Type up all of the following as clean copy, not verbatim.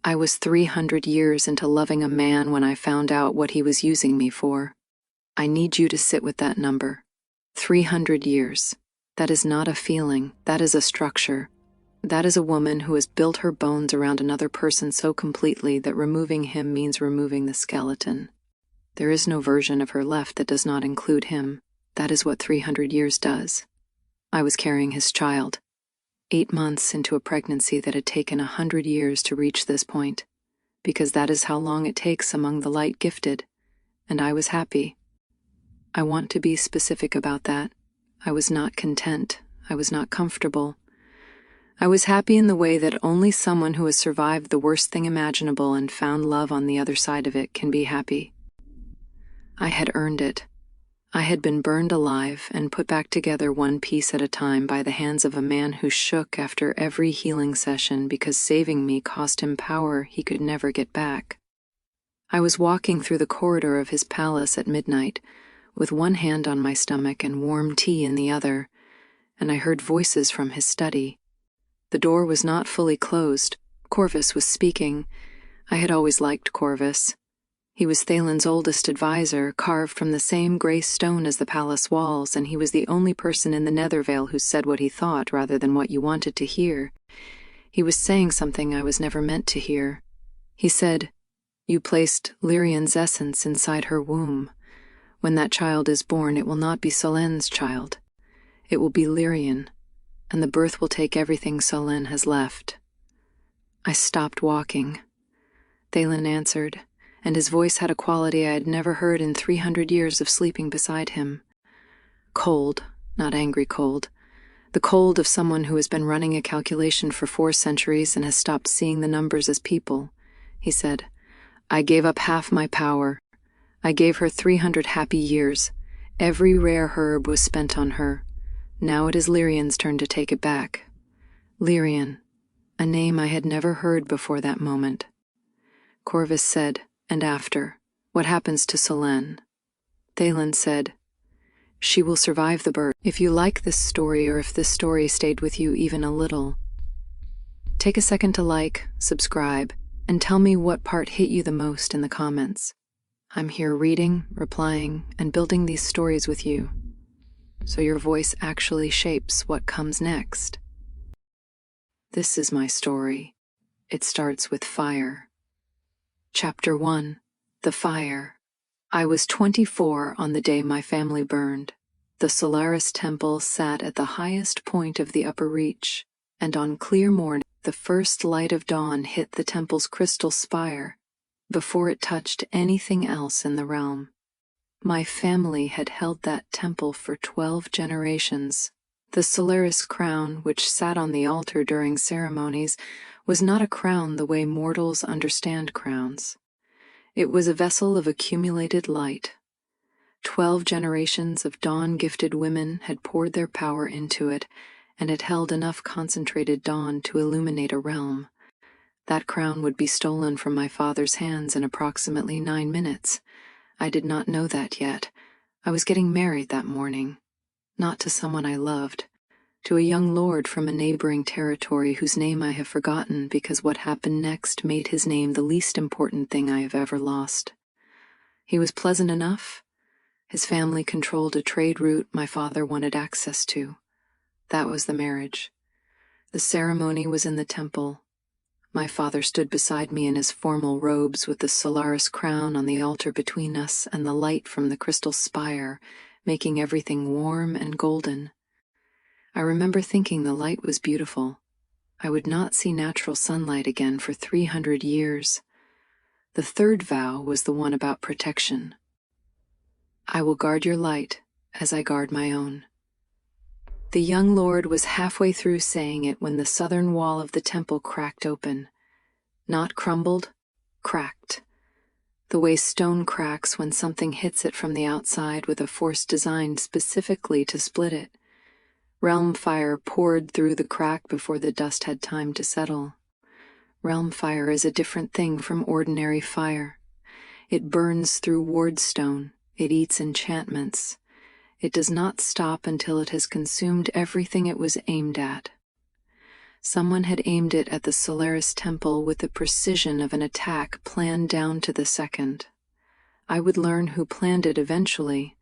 I was 300 years into loving a man when I found out what he was using me for. I need you to sit with that number. 300 years. That is not a feeling, that is a structure. That is a woman who has built her bones around another person so completely that removing him means removing the skeleton. There is no version of her left that does not include him. That is what 300 years does. I was carrying his child. 8 months into a pregnancy that had taken 100 years to reach this point, because that is how long it takes among the light gifted, and I was happy. I want to be specific about that. I was not content. I was not comfortable. I was happy in the way that only someone who has survived the worst thing imaginable and found love on the other side of it can be happy. I had earned it. I had been burned alive and put back together one piece at a time by the hands of a man who shook after every healing session because saving me cost him power he could never get back. I was walking through the corridor of his palace at midnight, with one hand on my stomach and warm tea in the other, and I heard voices from his study. The door was not fully closed. Corvus was speaking. I had always liked Corvus. He was Thalen's oldest advisor, carved from the same gray stone as the palace walls, and he was the only person in the Nethervale who said what he thought rather than what you wanted to hear. He was saying something I was never meant to hear. He said, "You placed Lyrian's essence inside her womb. When that child is born, it will not be Solen's child. It will be Lyrian, and the birth will take everything Solen has left." I stopped walking. Thalen answered, and his voice had a quality I had never heard in 300 years of sleeping beside him. Cold, not angry cold. The cold of someone who has been running a calculation for 4 centuries and has stopped seeing the numbers as people. He said, "I gave up half my power. I gave her 300 happy years. Every rare herb was spent on her. Now it is Lyrian's turn to take it back." Lyrian, a name I had never heard before that moment. Corvus said, "And after, what happens to Solen?" Thalen said, "She will survive the birth. If you like this story, or if this story stayed with you even a little, take a second to like, subscribe, and tell me what part hit you the most in the comments. I'm here reading, replying, and building these stories with you, so your voice actually shapes what comes next. This is my story. It starts with fire. Chapter 1. The Fire. I was 24 on the day my family burned. The Solaris Temple sat at the highest point of the upper reach, and on clear morning, the first light of dawn hit the temple's crystal spire before it touched anything else in the realm. My family had held that temple for 12 generations. The Solaris crown, which sat on the altar during ceremonies, was not a crown the way mortals understand crowns. It was a vessel of accumulated light. 12 generations of dawn-gifted women had poured their power into it, and it held enough concentrated dawn to illuminate a realm. That crown would be stolen from my father's hands in approximately 9 minutes. I did not know that yet. I was getting married that morning. Not to someone I loved. To a young lord from a neighboring territory whose name I have forgotten because what happened next made his name the least important thing I have ever lost. He was pleasant enough. His family controlled a trade route my father wanted access to. That was the marriage. The ceremony was in the temple. My father stood beside me in his formal robes with the Solaris crown on the altar between us and the light from the crystal spire, making everything warm and golden. I remember thinking the light was beautiful. I would not see natural sunlight again for 300 years. The third vow was the one about protection. I will guard your light as I guard my own. The young lord was halfway through saying it when the southern wall of the temple cracked open. Not crumbled, cracked. The way stone cracks when something hits it from the outside with a force designed specifically to split it. Realm fire poured through the crack before the dust had time to settle. Realm fire is a different thing from ordinary fire. It burns through wardstone. It eats enchantments. It does not stop until it has consumed everything it was aimed at. Someone had aimed it at the Solaris Temple with the precision of an attack planned down to the second. I would learn who planned it eventually.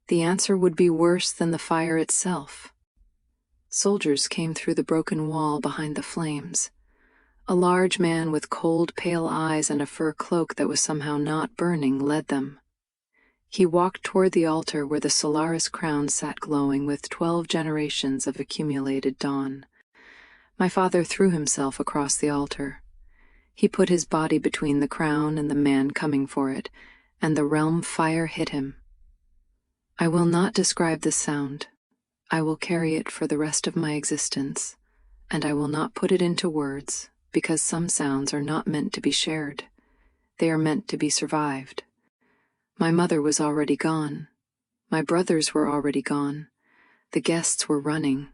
The answer would be worse than the fire itself. Soldiers came through the broken wall behind the flames. A large man with cold, pale eyes and a fur cloak that was somehow not burning led them. He walked toward the altar where the Solaris crown sat glowing with 12 generations of accumulated dawn. My father threw himself across the altar. He put his body between the crown and the man coming for it, and the realm fire hit him. I will not describe the sound. I will carry it for the rest of my existence, and I will not put it into words, because some sounds are not meant to be shared. They are meant to be survived. My mother was already gone. My brothers were already gone. The guests were running.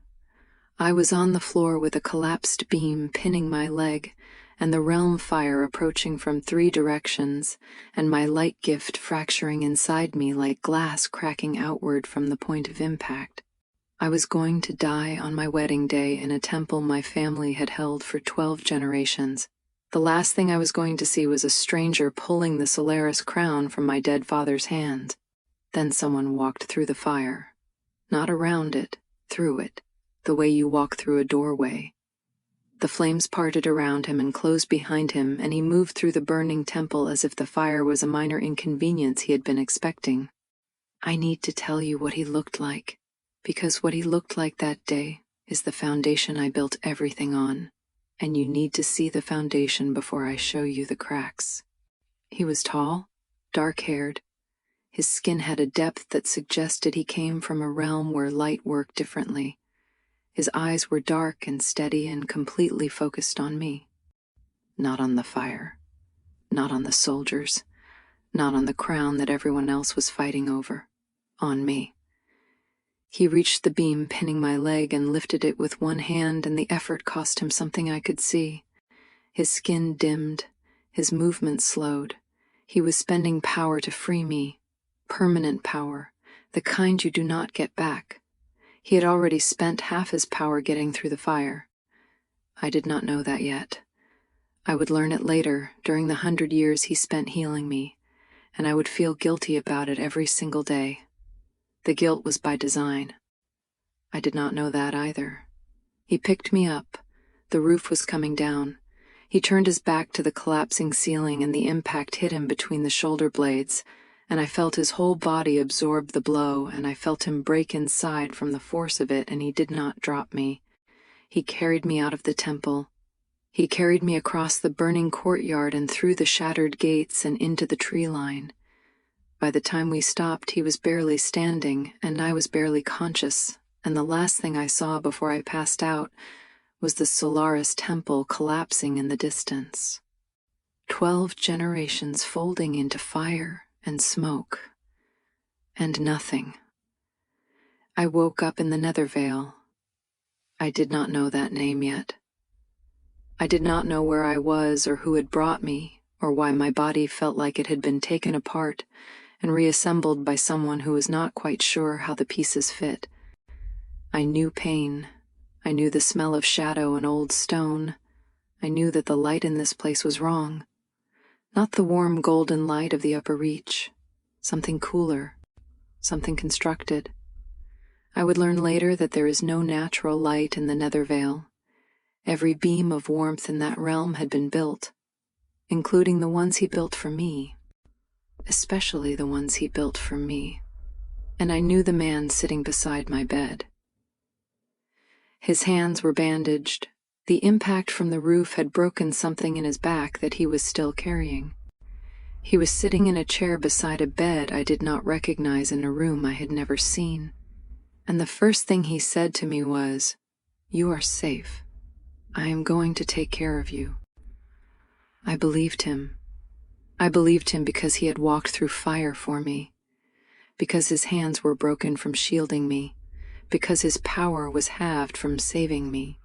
I was on the floor with a collapsed beam pinning my leg, and the realm fire approaching from 3 directions, and my light gift fracturing inside me like glass cracking outward from the point of impact. I was going to die on my wedding day in a temple my family had held for 12 generations. The last thing I was going to see was a stranger pulling the Solaris crown from my dead father's hand. Then someone walked through the fire. Not around it, through it, the way you walk through a doorway. The flames parted around him and closed behind him, and he moved through the burning temple as if the fire was a minor inconvenience he had been expecting. I need to tell you what he looked like, because what he looked like that day is the foundation I built everything on, and you need to see the foundation before I show you the cracks. He was tall, dark-haired. His skin had a depth that suggested he came from a realm where light worked differently. His eyes were dark and steady and completely focused on me. Not on the fire. Not on the soldiers. Not on the crown that everyone else was fighting over. On me. He reached the beam pinning my leg and lifted it with one hand, and the effort cost him something I could see. His skin dimmed. His movement slowed. He was spending power to free me. Permanent power. The kind you do not get back. He had already spent half his power getting through the fire. I did not know that yet. I would learn it later, during the 100 years he spent healing me, and I would feel guilty about it every single day. The guilt was by design. I did not know that either. He picked me up. The roof was coming down. He turned his back to the collapsing ceiling, and the impact hit him between the shoulder blades, and I felt his whole body absorb the blow, and I felt him break inside from the force of it, and he did not drop me. He carried me out of the temple. He carried me across the burning courtyard and through the shattered gates and into the tree line. By the time we stopped, he was barely standing, and I was barely conscious, and the last thing I saw before I passed out was the Solaris Temple collapsing in the distance. 12 generations folding into fire and smoke, and nothing. I woke up in the Nethervale. I did not know that name yet. I did not know where I was or who had brought me, or why my body felt like it had been taken apart and reassembled by someone who was not quite sure how the pieces fit. I knew pain. I knew the smell of shadow and old stone. I knew that the light in this place was wrong. Not the warm golden light of the upper reach. Something cooler. Something constructed. I would learn later that there is no natural light in the Nethervale. Every beam of warmth in that realm had been built, including the ones he built for me. Especially the ones he built for me. And I knew the man sitting beside my bed. His hands were bandaged. The impact from the roof had broken something in his back that he was still carrying. He was sitting in a chair beside a bed I did not recognize in a room I had never seen. And the first thing he said to me was, "You are safe. I am going to take care of you." I believed him. I believed him because he had walked through fire for me, because his hands were broken from shielding me, because his power was halved from saving me.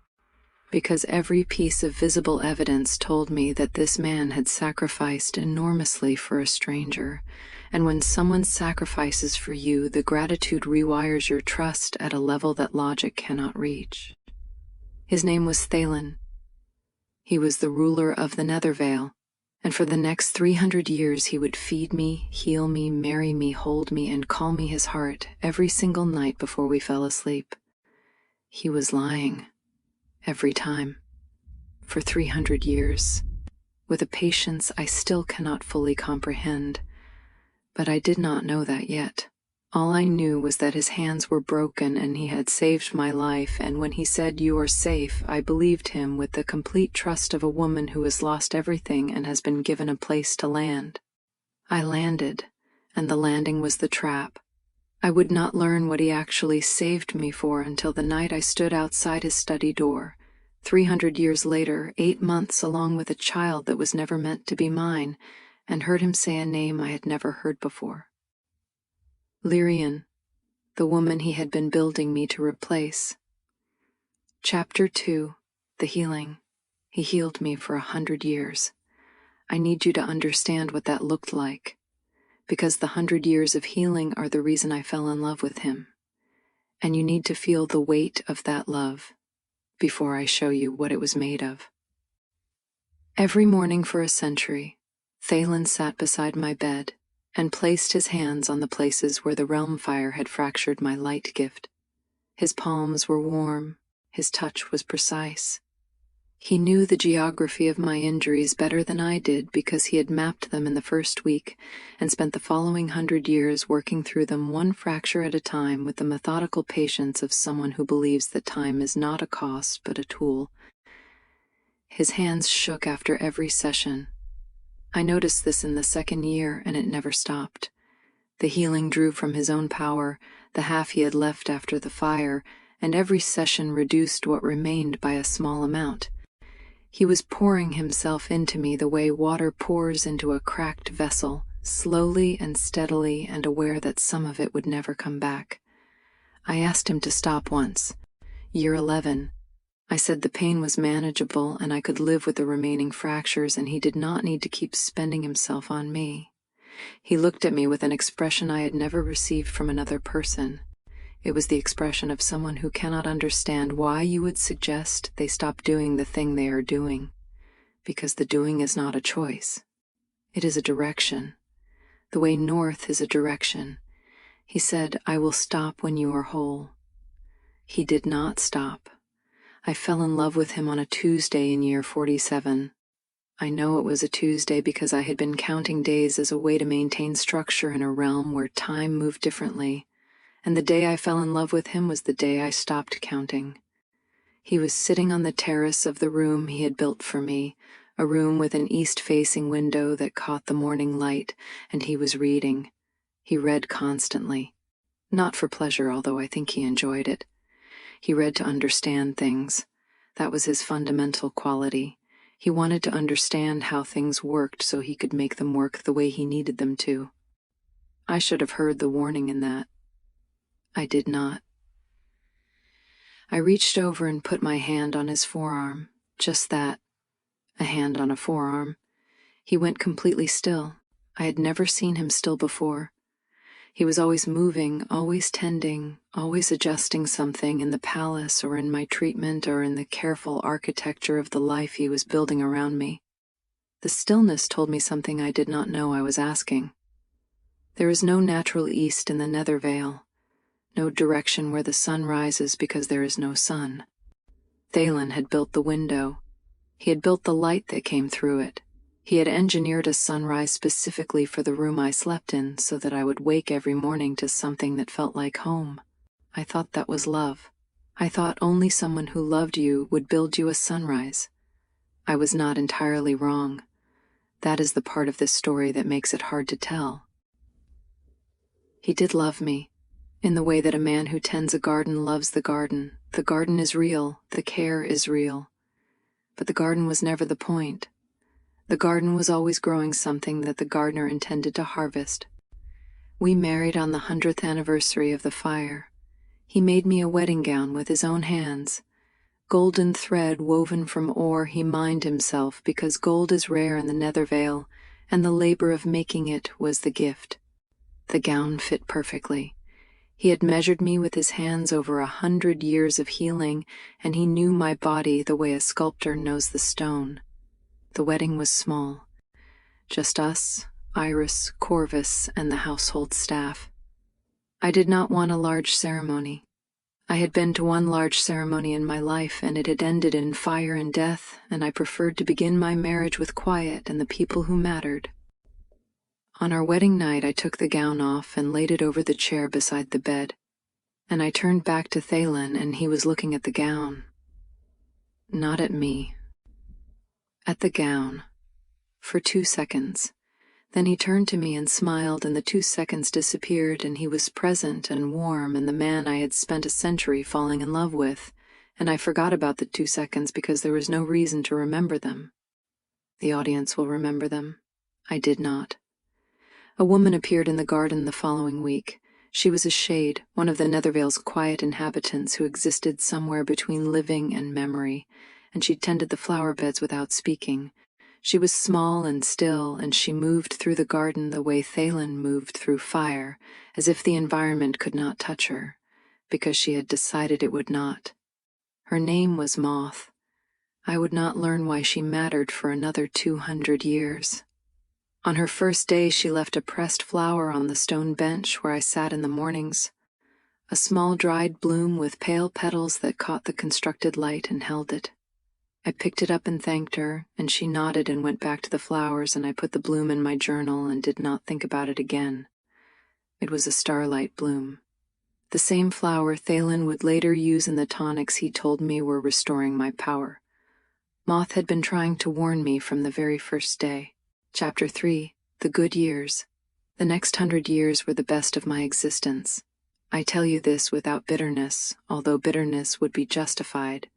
Because every piece of visible evidence told me that this man had sacrificed enormously for a stranger, and when someone sacrifices for you, the gratitude rewires your trust at a level that logic cannot reach. His name was Thalen. He was the ruler of the Nethervale, and for the next 300 years he would feed me, heal me, marry me, hold me, and call me his heart every single night before we fell asleep. He was lying. Every time. For 300 years. With a patience I still cannot fully comprehend. But I did not know that yet. All I knew was that his hands were broken and he had saved my life, and when he said, "You are safe," I believed him with the complete trust of a woman who has lost everything and has been given a place to land. I landed, and the landing was the trap. I would not learn what he actually saved me for until the night I stood outside his study door, 300 years later, 8 months along with a child that was never meant to be mine, and heard him say a name I had never heard before. Lyrian, the woman he had been building me to replace. Chapter 2, The Healing. He healed me for 100 years. I need you to understand what that looked like, because the 100 years of healing are the reason I fell in love with him. And you need to feel the weight of that love before I show you what it was made of. Every morning for a century, Thalen sat beside my bed and placed his hands on the places where the realm fire had fractured my light gift. His palms were warm, his touch was precise. He knew the geography of my injuries better than I did because he had mapped them in the first week and spent the following 100 years working through them one fracture at a time with the methodical patience of someone who believes that time is not a cost but a tool. His hands shook after every session. I noticed this in the second year, and it never stopped. The healing drew from his own power, the half he had left after the fire, and every session reduced what remained by a small amount. He was pouring himself into me the way water pours into a cracked vessel, slowly and steadily, and aware that some of it would never come back. I asked him to stop once. Year 11. I said the pain was manageable and I could live with the remaining fractures, and he did not need to keep spending himself on me. He looked at me with an expression I had never received from another person. It was the expression of someone who cannot understand why you would suggest they stop doing the thing they are doing, because the doing is not a choice. It is a direction. The way north is a direction. He said, "I will stop when you are whole." He did not stop. I fell in love with him on a Tuesday in year 47. I know it was a Tuesday because I had been counting days as a way to maintain structure in a realm where time moved differently, and the day I fell in love with him was the day I stopped counting. He was sitting on the terrace of the room he had built for me, a room with an east-facing window that caught the morning light, and he was reading. He read constantly. Not for pleasure, although I think he enjoyed it. He read to understand things. That was his fundamental quality. He wanted to understand how things worked so he could make them work the way he needed them to. I should have heard the warning in that. I did not. I reached over and put my hand on his forearm. Just that. A hand on a forearm. He went completely still. I had never seen him still before. He was always moving, always tending, always adjusting something in the palace or in my treatment or in the careful architecture of the life he was building around me. The stillness told me something I did not know I was asking. There is no natural east in the Nethervale, no direction where the sun rises because there is no sun. Thalen had built the window. He had built the light that came through it. He had engineered a sunrise specifically for the room I slept in so that I would wake every morning to something that felt like home. I thought that was love. I thought only someone who loved you would build you a sunrise. I was not entirely wrong. That is the part of this story that makes it hard to tell. He did love me, in the way that a man who tends a garden loves the garden. The garden is real, the care is real. But the garden was never the point. The garden was always growing something that the gardener intended to harvest. We married on the 100th anniversary of the fire. He made me a wedding gown with his own hands. Golden thread woven from ore he mined himself because gold is rare in the Nethervale, and the labor of making it was the gift. The gown fit perfectly. He had measured me with his hands over 100 years of healing, and he knew my body the way a sculptor knows the stone. The wedding was small. Just us, Iris, Corvus, and the household staff. I did not want a large ceremony. I had been to one large ceremony in my life, and it had ended in fire and death, and I preferred to begin my marriage with quiet and the people who mattered. On our wedding night, I took the gown off and laid it over the chair beside the bed, and I turned back to Thalen, and he was looking at the gown. Not at me. At the gown. For 2 seconds. Then he turned to me and smiled, and the 2 seconds disappeared, and he was present and warm and the man I had spent a century falling in love with, and I forgot about the 2 seconds because there was no reason to remember them. The audience will remember them. I did not. A woman appeared in the garden the following week. She was a shade, one of the Nethervale's quiet inhabitants who existed somewhere between living and memory, and she tended the flower beds without speaking. She was small and still, and she moved through the garden the way Thalen moved through fire, as if the environment could not touch her, because she had decided it would not. Her name was Moth. I would not learn why she mattered for another 200 years. On her first day, she left a pressed flower on the stone bench where I sat in the mornings, a small dried bloom with pale petals that caught the constructed light and held it. I picked it up and thanked her, and she nodded and went back to the flowers, and I put the bloom in my journal and did not think about it again. It was a starlight bloom. The same flower Thalen would later use in the tonics he told me were restoring my power. Moth had been trying to warn me from the very first day. Chapter 3. The Good Years. The next 100 years were the best of my existence. I tell you this without bitterness, although bitterness would be justified.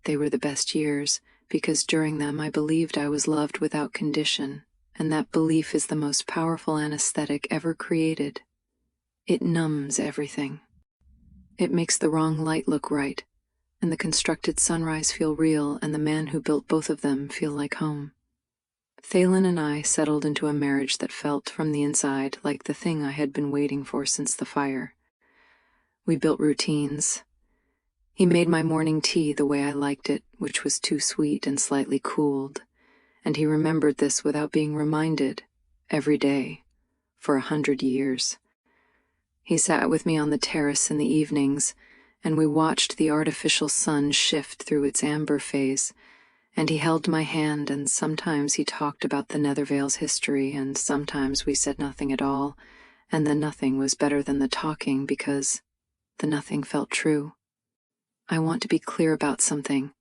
They were the best years, because during them I believed I was loved without condition, and that belief is the most powerful anesthetic ever created. It numbs everything. It makes the wrong light look right, and the constructed sunrise feel real, and the man who built both of them feel like home. Thalen and I settled into a marriage that felt, from the inside, like the thing I had been waiting for since the fire. We built routines. He made my morning tea the way I liked it, which was too sweet and slightly cooled, and he remembered this without being reminded, every day, for 100 years. He sat with me on the terrace in the evenings, and we watched the artificial sun shift through its amber phase, and he held my hand, and sometimes he talked about the Nethervale's history, and sometimes we said nothing at all, and the nothing was better than the talking because the nothing felt true. I want to be clear about something.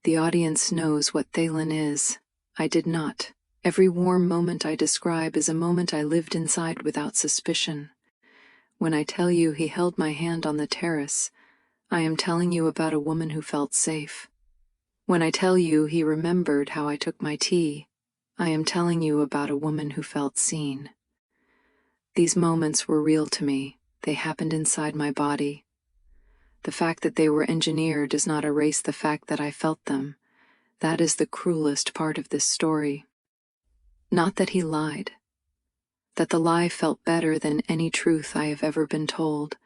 The audience knows what Thalen is. I did not. Every warm moment I describe is a moment I lived inside without suspicion. When I tell you he held my hand on the terrace, I am telling you about a woman who felt safe. When I tell you he remembered how I took my tea, I am telling you about a woman who felt seen. These moments were real to me. They happened inside my body. The fact that they were engineered does not erase the fact that I felt them. That is the cruelest part of this story. Not that he lied. That the lie felt better than any truth I have ever been told.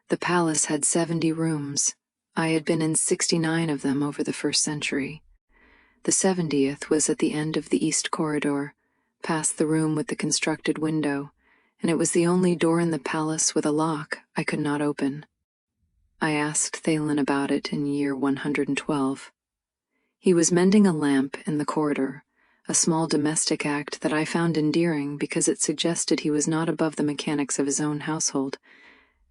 The palace had 70 rooms. I had been in 69 of them over the first century. The 70th was at the end of the east corridor, past the room with the constructed window, and it was the only door in the palace with a lock I could not open. I asked Thalen about it in year 112. He was mending a lamp in the corridor, a small domestic act that I found endearing because it suggested he was not above the mechanics of his own household,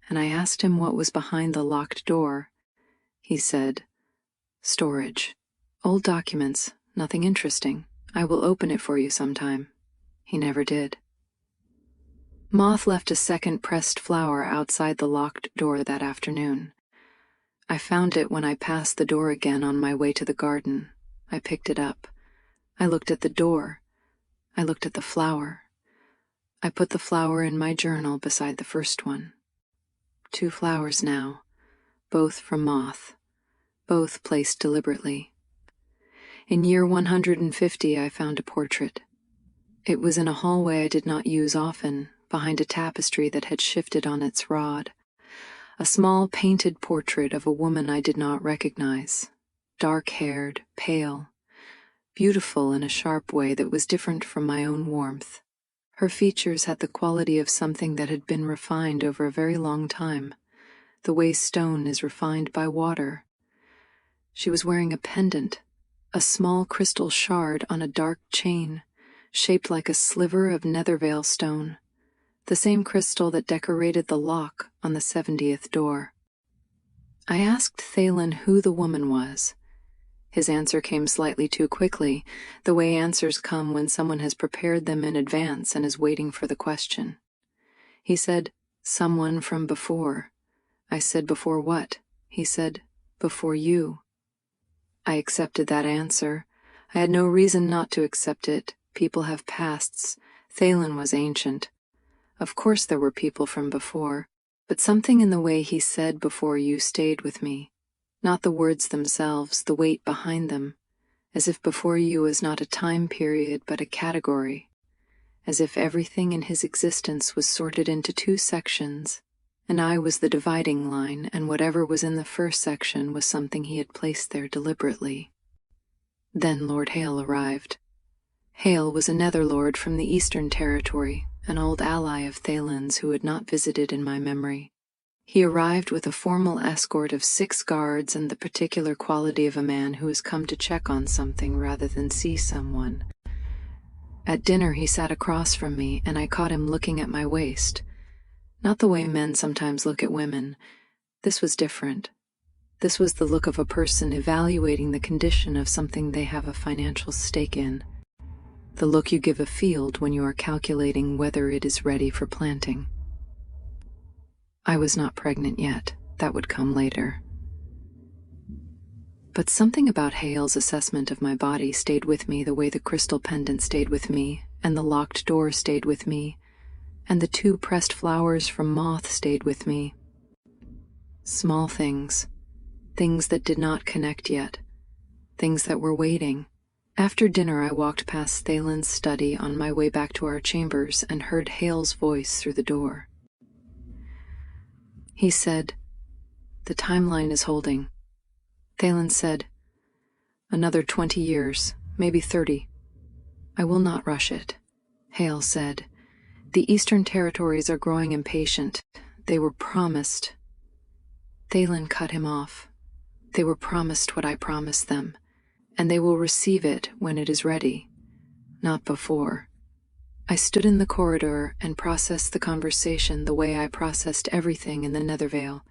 and I asked him what was behind the locked door. He said, "Storage. Old documents, nothing interesting. I will open it for you sometime." He never did. Moth left a second pressed flower outside the locked door that afternoon. I found it when I passed the door again on my way to the garden. I picked it up. I looked at the door. I looked at the flower. I put the flower in my journal beside the first one. 2 flowers now, both from Moth, both placed deliberately. In year 150, I found a portrait. It was in a hallway I did not use often, behind a tapestry that had shifted on its rod. a small painted portrait of a woman I did not recognize, dark-haired, pale, beautiful in a sharp way that was different from my own warmth. Her features had the quality of something that had been refined over a very long time, the way stone is refined by water. She was wearing a pendant, a small crystal shard on a dark chain, shaped like a sliver of Nethervale stone, the same crystal that decorated the lock on the 70th door. I asked Thalen who the woman was. His answer came slightly too quickly, the way answers come when someone has prepared them in advance and is waiting for the question. He said, "Someone from before." I said, "Before what?" He said, "Before you." I accepted that answer. I had no reason not to accept it. People have pasts. Thalen was ancient. Of course there were people from before, but something in the way he said "before you" stayed with me. Not the words themselves, the weight behind them, as if before you was not a time period but a category, as if everything in his existence was sorted into two sections, and I was the dividing line, and whatever was in the first section was something he had placed there deliberately. Then Lord Hale arrived. Hale was a Netherlord from the Eastern Territory, an old ally of Thalen's who had not visited in my memory. He arrived with a formal escort of 6 guards and the particular quality of a man who has come to check on something rather than see someone. At dinner he sat across from me, and I caught him looking at my waist. Not the way men sometimes look at women. This was different. This was the look of a person evaluating the condition of something they have a financial stake in. The look you give a field when you are calculating whether it is ready for planting. I was not pregnant yet. That would come later. But something about Hale's assessment of my body stayed with me the way the crystal pendant stayed with me, and the locked door stayed with me, and the 2 pressed flowers from Moth stayed with me. Small things. Things that did not connect yet. Things that were waiting. After dinner I walked past Thalen's study on my way back to our chambers and heard Hale's voice through the door. He said, "The timeline is holding." Thalen said, "Another 20 years, maybe 30. I will not rush it." Hale said, "The Eastern Territories are growing impatient. They were promised." Thalen cut him off. "They were promised what I promised them, and they will receive it when it is ready, not before." I stood in the corridor and processed the conversation the way I processed everything in the Nethervale,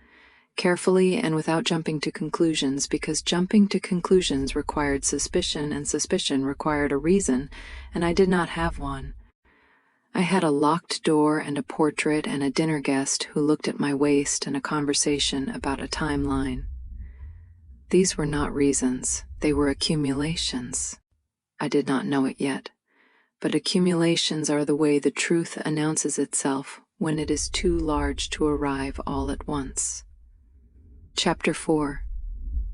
carefully and without jumping to conclusions, because jumping to conclusions required suspicion, and suspicion required a reason, and I did not have one. I had a locked door and a portrait and a dinner guest who looked at my waist and a conversation about a timeline. These were not reasons, they were accumulations. I did not know it yet. But accumulations are the way the truth announces itself when it is too large to arrive all at once. Chapter 4.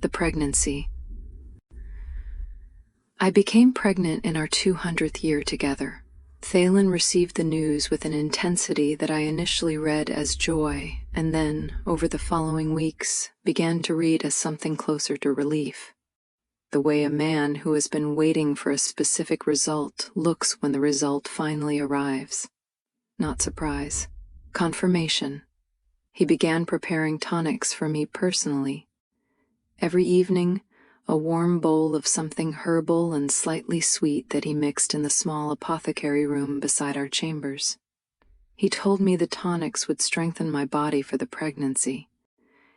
The Pregnancy. I became pregnant in our 200th year together. Thalen received the news with an intensity that I initially read as joy, and then, over the following weeks, began to read as something closer to relief. The way a man who has been waiting for a specific result looks when the result finally arrives. Not surprise. Confirmation. He began preparing tonics for me personally. Every evening, a warm bowl of something herbal and slightly sweet that he mixed in the small apothecary room beside our chambers. He told me the tonics would strengthen my body for the pregnancy.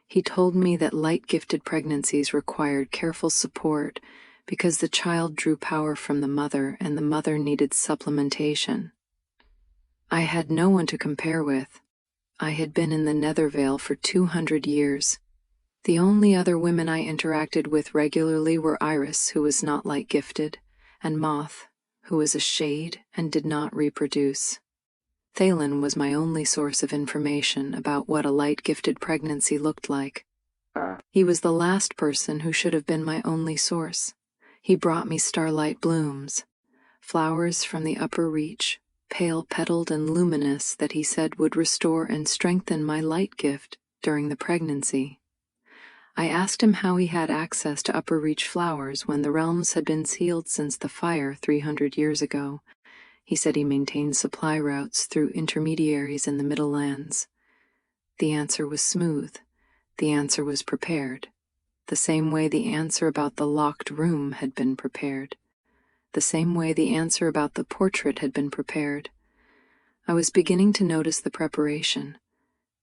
He told me that light-gifted pregnancies required careful support because the child drew power from the mother and the mother needed supplementation. I had no one to compare with. I had been in the Nethervale for 200 years. The only other women I interacted with regularly were Iris, who was not light-gifted, and Moth, who was a shade and did not reproduce. Thalen was my only source of information about what a light-gifted pregnancy looked like. He was the last person who should have been my only source. He brought me starlight blooms, flowers from the upper reach, pale-petaled and luminous, that he said would restore and strengthen my light gift during the pregnancy. I asked him how he had access to upper reach flowers when the realms had been sealed since the fire 300 years ago. He said he maintained supply routes through intermediaries in the Middle Lands. The answer was smooth. The answer was prepared. The same way the answer about the locked room had been prepared. The same way the answer about the portrait had been prepared. I was beginning to notice the preparation,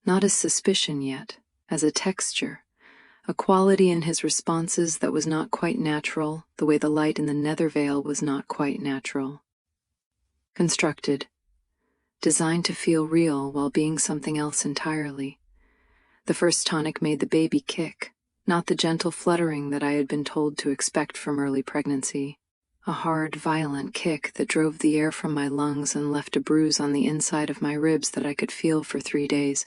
not as suspicion yet, as a texture, a quality in his responses that was not quite natural, the way the light in the nether veil was not quite natural. Constructed, designed to feel real while being something else entirely. The first tonic made the baby kick, not the gentle fluttering that I had been told to expect from early pregnancy. A hard, violent kick that drove the air from my lungs and left a bruise on the inside of my ribs that I could feel for 3 days.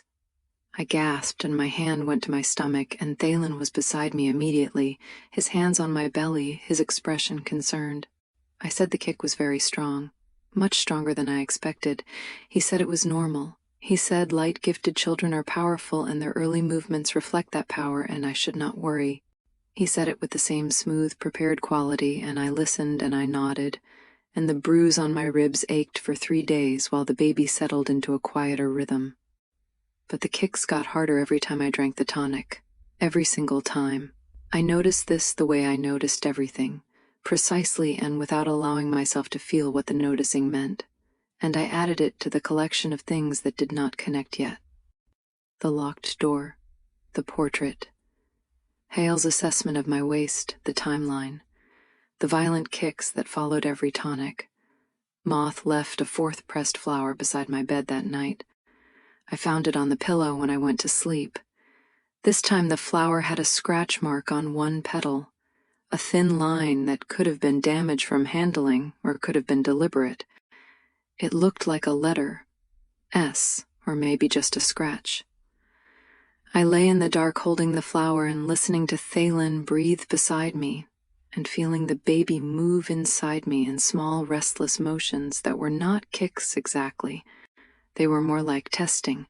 I gasped and my hand went to my stomach, and Thalen was beside me immediately, his hands on my belly, his expression concerned. I said the kick was very strong, much stronger than I expected. He said it was normal. He said light-gifted children are powerful and their early movements reflect that power, and I should not worry. He said it with the same smooth, prepared quality, and I listened and I nodded, and the bruise on my ribs ached for 3 days while the baby settled into a quieter rhythm. But the kicks got harder every time I drank the tonic. Every single time. I noticed this the way I noticed everything, precisely and without allowing myself to feel what the noticing meant, and I added it to the collection of things that did not connect yet. The locked door, the portrait, Hale's assessment of my waist, the timeline, the violent kicks that followed every tonic. Moth left a 4th pressed flower beside my bed that night. I found it on the pillow when I went to sleep. This time the flower had a scratch mark on one petal, a thin line that could have been damage from handling or could have been deliberate. It looked like a letter, S, or maybe just a scratch. I lay in the dark holding the flower and listening to Thalen breathe beside me and feeling the baby move inside me in small restless motions that were not kicks exactly. They were more like testing,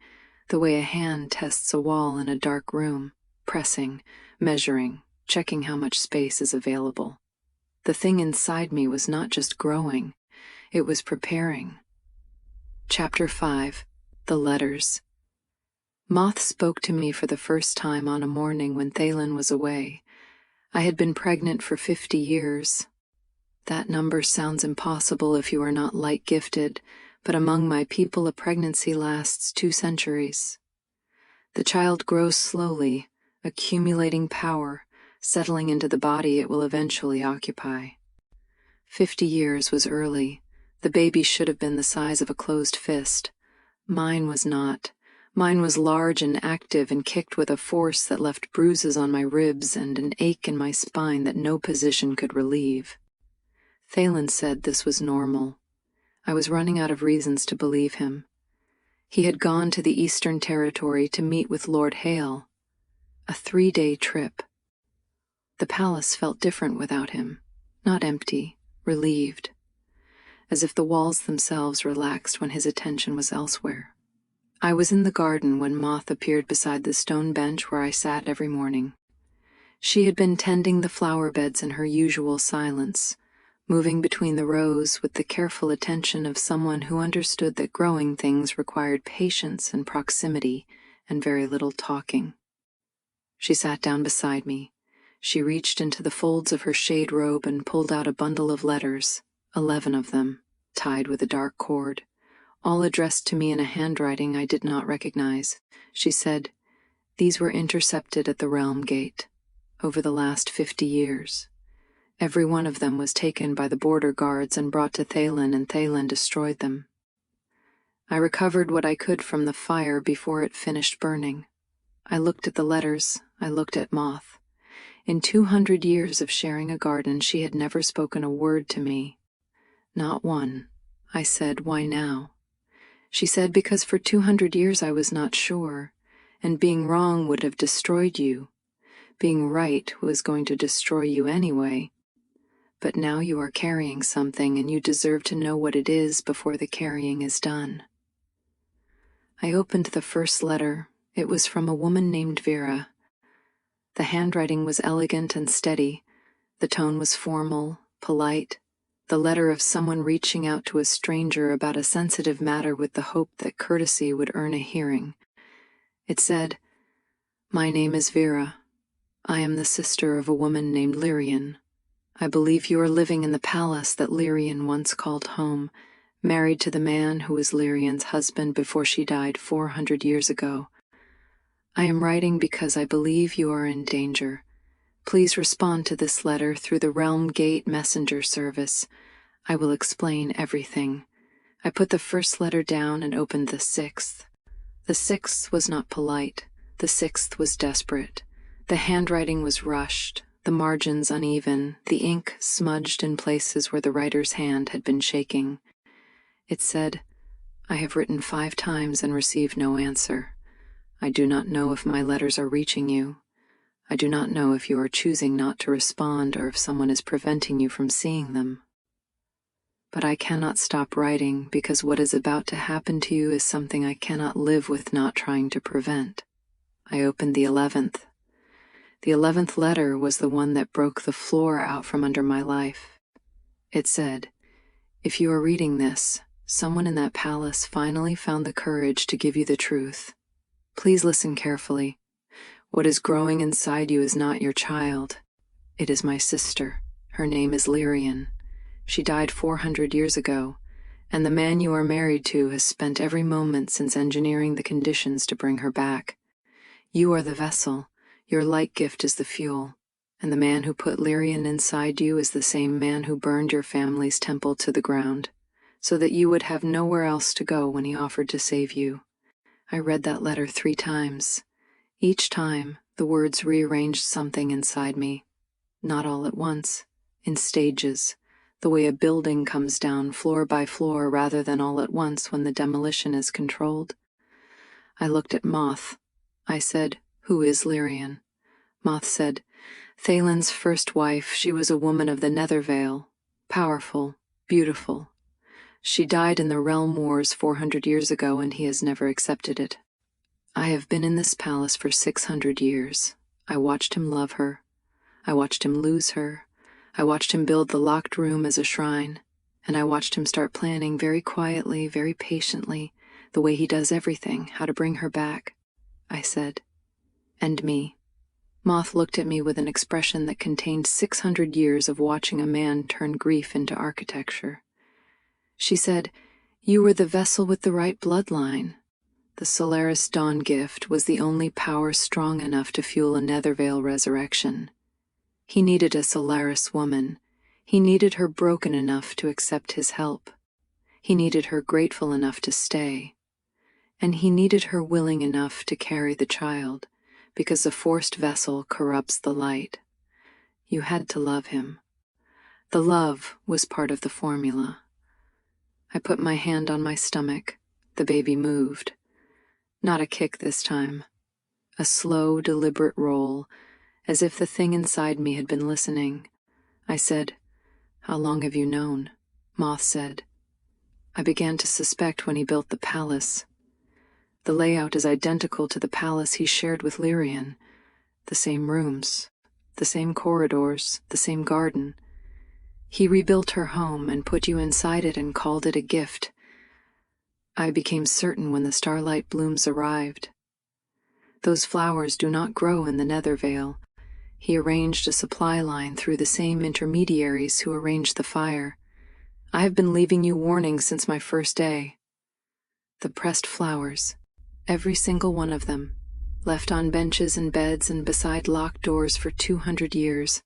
the way a hand tests a wall in a dark room, pressing, measuring, checking how much space is available. The thing inside me was not just growing, it was preparing. Chapter 5. The Letters. Moth spoke to me for the first time on a morning when Thalen was away. I had been pregnant for 50 years. That number sounds impossible if you are not light-gifted, but among my people a pregnancy lasts 2 centuries. The child grows slowly, accumulating power, settling into the body it will eventually occupy. 50 years was early. The baby should have been the size of a closed fist. Mine was not. Mine was large and active and kicked with a force that left bruises on my ribs and an ache in my spine that no position could relieve. Thalen said this was normal. I was running out of reasons to believe him. He had gone to the Eastern Territory to meet with Lord Hale. A 3-day trip. The palace felt different without him, not empty, relieved, as if the walls themselves relaxed when his attention was elsewhere. I was in the garden when Moth appeared beside the stone bench where I sat every morning. She had been tending the flower beds in her usual silence, moving between the rows with the careful attention of someone who understood that growing things required patience and proximity and very little talking. She sat down beside me. She reached into the folds of her shade robe and pulled out a bundle of letters, 11 of them, tied with a dark cord, all addressed to me in a handwriting I did not recognize. She said, "These were intercepted at the Realm Gate over the last 50 years. Every one of them was taken by the border guards and brought to Thalen, and Thalen destroyed them. I recovered what I could from the fire before it finished burning. I looked at the letters, I looked at Moth. In 200 years of sharing a garden, she had never spoken a word to me. Not one. I said, "Why now?" She said, "Because for 200 years I was not sure, and being wrong would have destroyed you. Being right was going to destroy you anyway. But now you are carrying something, and you deserve to know what it is before the carrying is done." I opened the first letter. It was from a woman named Vera. The handwriting was elegant and steady. The tone was formal, polite, the letter of someone reaching out to a stranger about a sensitive matter with the hope that courtesy would earn a hearing. It said, "My name is Vera. I am the sister of a woman named Lyrian. I believe you are living in the palace that Lyrian once called home, married to the man who was Lyrian's husband before she died 400 years ago. I am writing because I believe you are in danger. Please respond to this letter through the Realm Gate messenger service. I will explain everything." I put the first letter down and opened the sixth. The sixth was not polite. The sixth was desperate. The handwriting was rushed, the margins uneven, the ink smudged in places where the writer's hand had been shaking. It said, "I have written 5 times and received no answer. I do not know if my letters are reaching you. I do not know if you are choosing not to respond or if someone is preventing you from seeing them. But I cannot stop writing because what is about to happen to you is something I cannot live with not trying to prevent." I opened the 11th. The 11th letter was the one that broke the floor out from under my life. It said, "If you are reading this, someone in that palace finally found the courage to give you the truth. Please listen carefully. What is growing inside you is not your child. It is my sister. Her name is Lyrian. She died 400 years ago, and the man you are married to has spent every moment since engineering the conditions to bring her back. You are the vessel, your light gift is the fuel, and the man who put Lyrian inside you is the same man who burned your family's temple to the ground, so that you would have nowhere else to go when he offered to save you." I read that letter 3 times. Each time, the words rearranged something inside me. Not all at once, in stages, the way a building comes down floor by floor rather than all at once when the demolition is controlled. I looked at Moth. I said, "Who is Lyrian?" Moth said, "Thalen's first wife. She was a woman of the Nethervale, powerful, beautiful. She died in the Realm Wars 400 years ago and he has never accepted it. I have been in this palace for 600 years. I watched him love her. I watched him lose her. I watched him build the locked room as a shrine, and I watched him start planning very quietly, very patiently, the way he does everything, how to bring her back." I said, "And me." Moth looked at me with an expression that contained 600 years of watching a man turn grief into architecture. She said, "You were the vessel with the right bloodline. The Solaris Dawn gift was the only power strong enough to fuel a Nethervale resurrection. He needed a Solaris woman. He needed her broken enough to accept his help. He needed her grateful enough to stay. And he needed her willing enough to carry the child, because a forced vessel corrupts the light. You had to love him. The love was part of the formula." I put my hand on my stomach. The baby moved. Not a kick this time. A slow, deliberate roll, as if the thing inside me had been listening. I said, "How long have you known?" Moth said, "I began to suspect when he built the palace. The layout is identical to the palace he shared with Lyrian. The same rooms, the same corridors, the same garden. He rebuilt her home and put you inside it and called it a gift. I became certain when the starlight blooms arrived. Those flowers do not grow in the Nethervale. He arranged a supply line through the same intermediaries who arranged the fire. I have been leaving you warnings since my first day. The pressed flowers, every single one of them, left on benches and beds and beside locked doors for 200 years.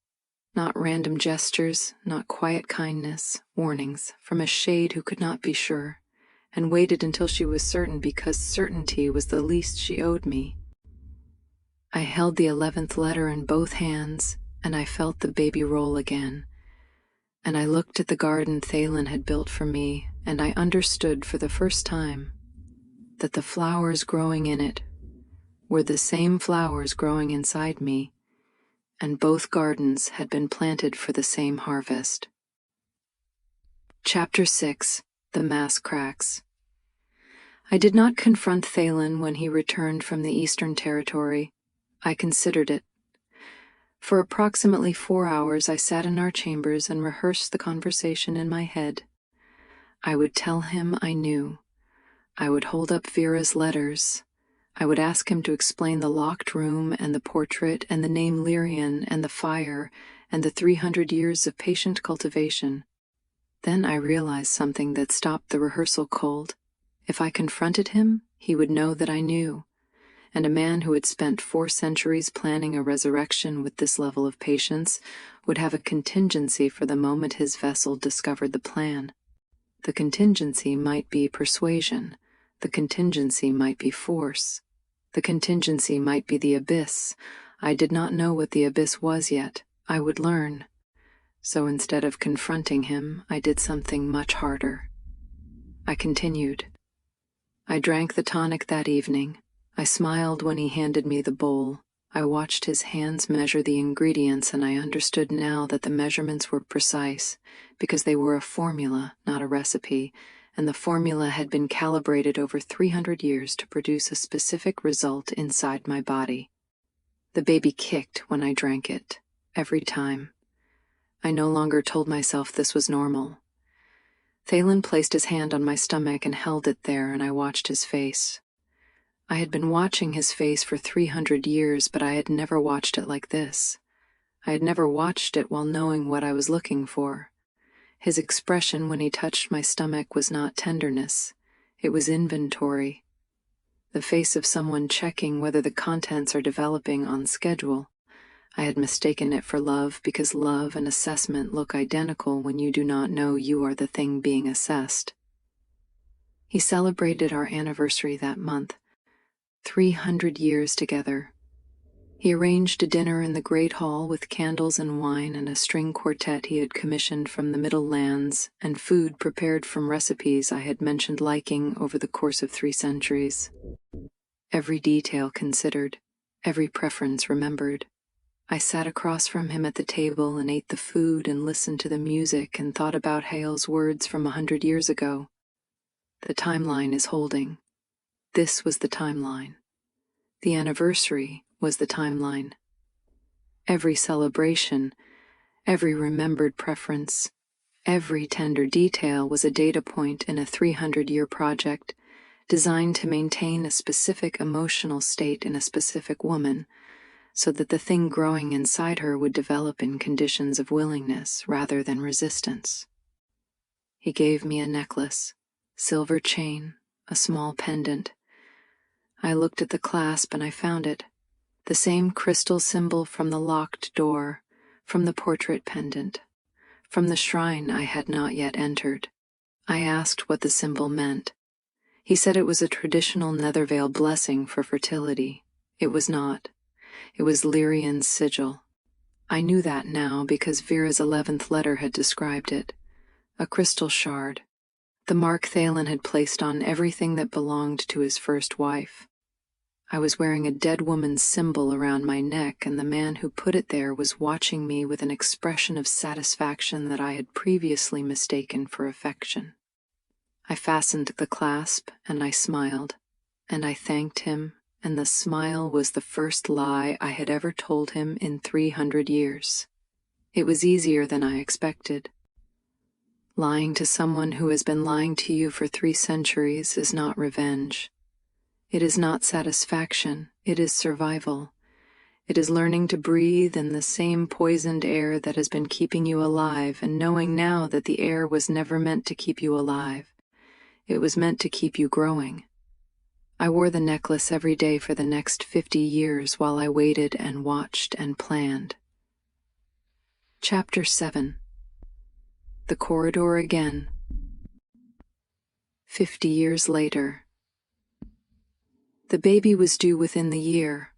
Not random gestures, not quiet kindness, warnings from a shade who could not be sure, and waited until she was certain because certainty was the least she owed me. I held the 11th letter in both hands, and I felt the baby roll again. And I looked at the garden Thalen had built for me, and I understood for the first time that the flowers growing in it were the same flowers growing inside me, and both gardens had been planted for the same harvest. Chapter 6. The Mass Cracks. I did not confront Thalen when he returned from the Eastern Territory. I considered it. For approximately 4 hours I sat in our chambers and rehearsed the conversation in my head. I would tell him I knew. I would hold up Vera's letters. I would ask him to explain the locked room and the portrait and the name Lyrian and the fire and the 300 years of patient cultivation. Then I realized something that stopped the rehearsal cold. If I confronted him, he would know that I knew. And a man who had spent 4 centuries planning a resurrection with this level of patience would have a contingency for the moment his vessel discovered the plan. The contingency might be persuasion. The contingency might be force. The contingency might be the abyss. I did not know what the abyss was yet. I would learn. So instead of confronting him, I did something much harder. I continued. I drank the tonic that evening. I smiled when he handed me the bowl. I watched his hands measure the ingredients, and I understood now that the measurements were precise, because they were a formula, not a recipe, and the formula had been calibrated over 300 years to produce a specific result inside my body. The baby kicked when I drank it, every time. I no longer told myself this was normal. Thalen placed his hand on my stomach and held it there, and I watched his face. I had been watching his face for 300 years, but I had never watched it like this. I had never watched it while knowing what I was looking for. His expression when he touched my stomach was not tenderness. It was inventory. The face of someone checking whether the contents are developing on schedule. I had mistaken it for love because love and assessment look identical when you do not know you are the thing being assessed. He celebrated our anniversary that month. 300 years together. He arranged a dinner in the great hall with candles and wine and a string quartet he had commissioned from the Middle Lands, and food prepared from recipes I had mentioned liking over the course of 3 centuries. Every detail considered, every preference remembered. I sat across from him at the table and ate the food and listened to the music and thought about Hale's words from 100 years ago. The timeline is holding. This was the timeline. The anniversary was the timeline. Every celebration, every remembered preference, every tender detail was a data point in a 300-year project designed to maintain a specific emotional state in a specific woman, so that the thing growing inside her would develop in conditions of willingness rather than resistance. He gave me a necklace, silver chain, a small pendant. I looked at the clasp and I found it, the same crystal symbol from the locked door, from the portrait pendant, from the shrine I had not yet entered. I asked what the symbol meant. He said it was a traditional Nethervale blessing for fertility. It was not. It was Lyrian's sigil. I knew that now because Vera's 11th letter had described it. A crystal shard. The mark Thalen had placed on everything that belonged to his first wife. I was wearing a dead woman's symbol around my neck, and the man who put it there was watching me with an expression of satisfaction that I had previously mistaken for affection. I fastened the clasp, and I smiled, and I thanked him, and the smile was the first lie I had ever told him in 300 years. It was easier than I expected. Lying to someone who has been lying to you for 3 centuries is not revenge. It is not satisfaction, it is survival. It is learning to breathe in the same poisoned air that has been keeping you alive and knowing now that the air was never meant to keep you alive. It was meant to keep you growing. I wore the necklace every day for the next 50 years while I waited and watched and planned. Chapter 7. The Corridor Again. 50 years later. The baby was due within the year.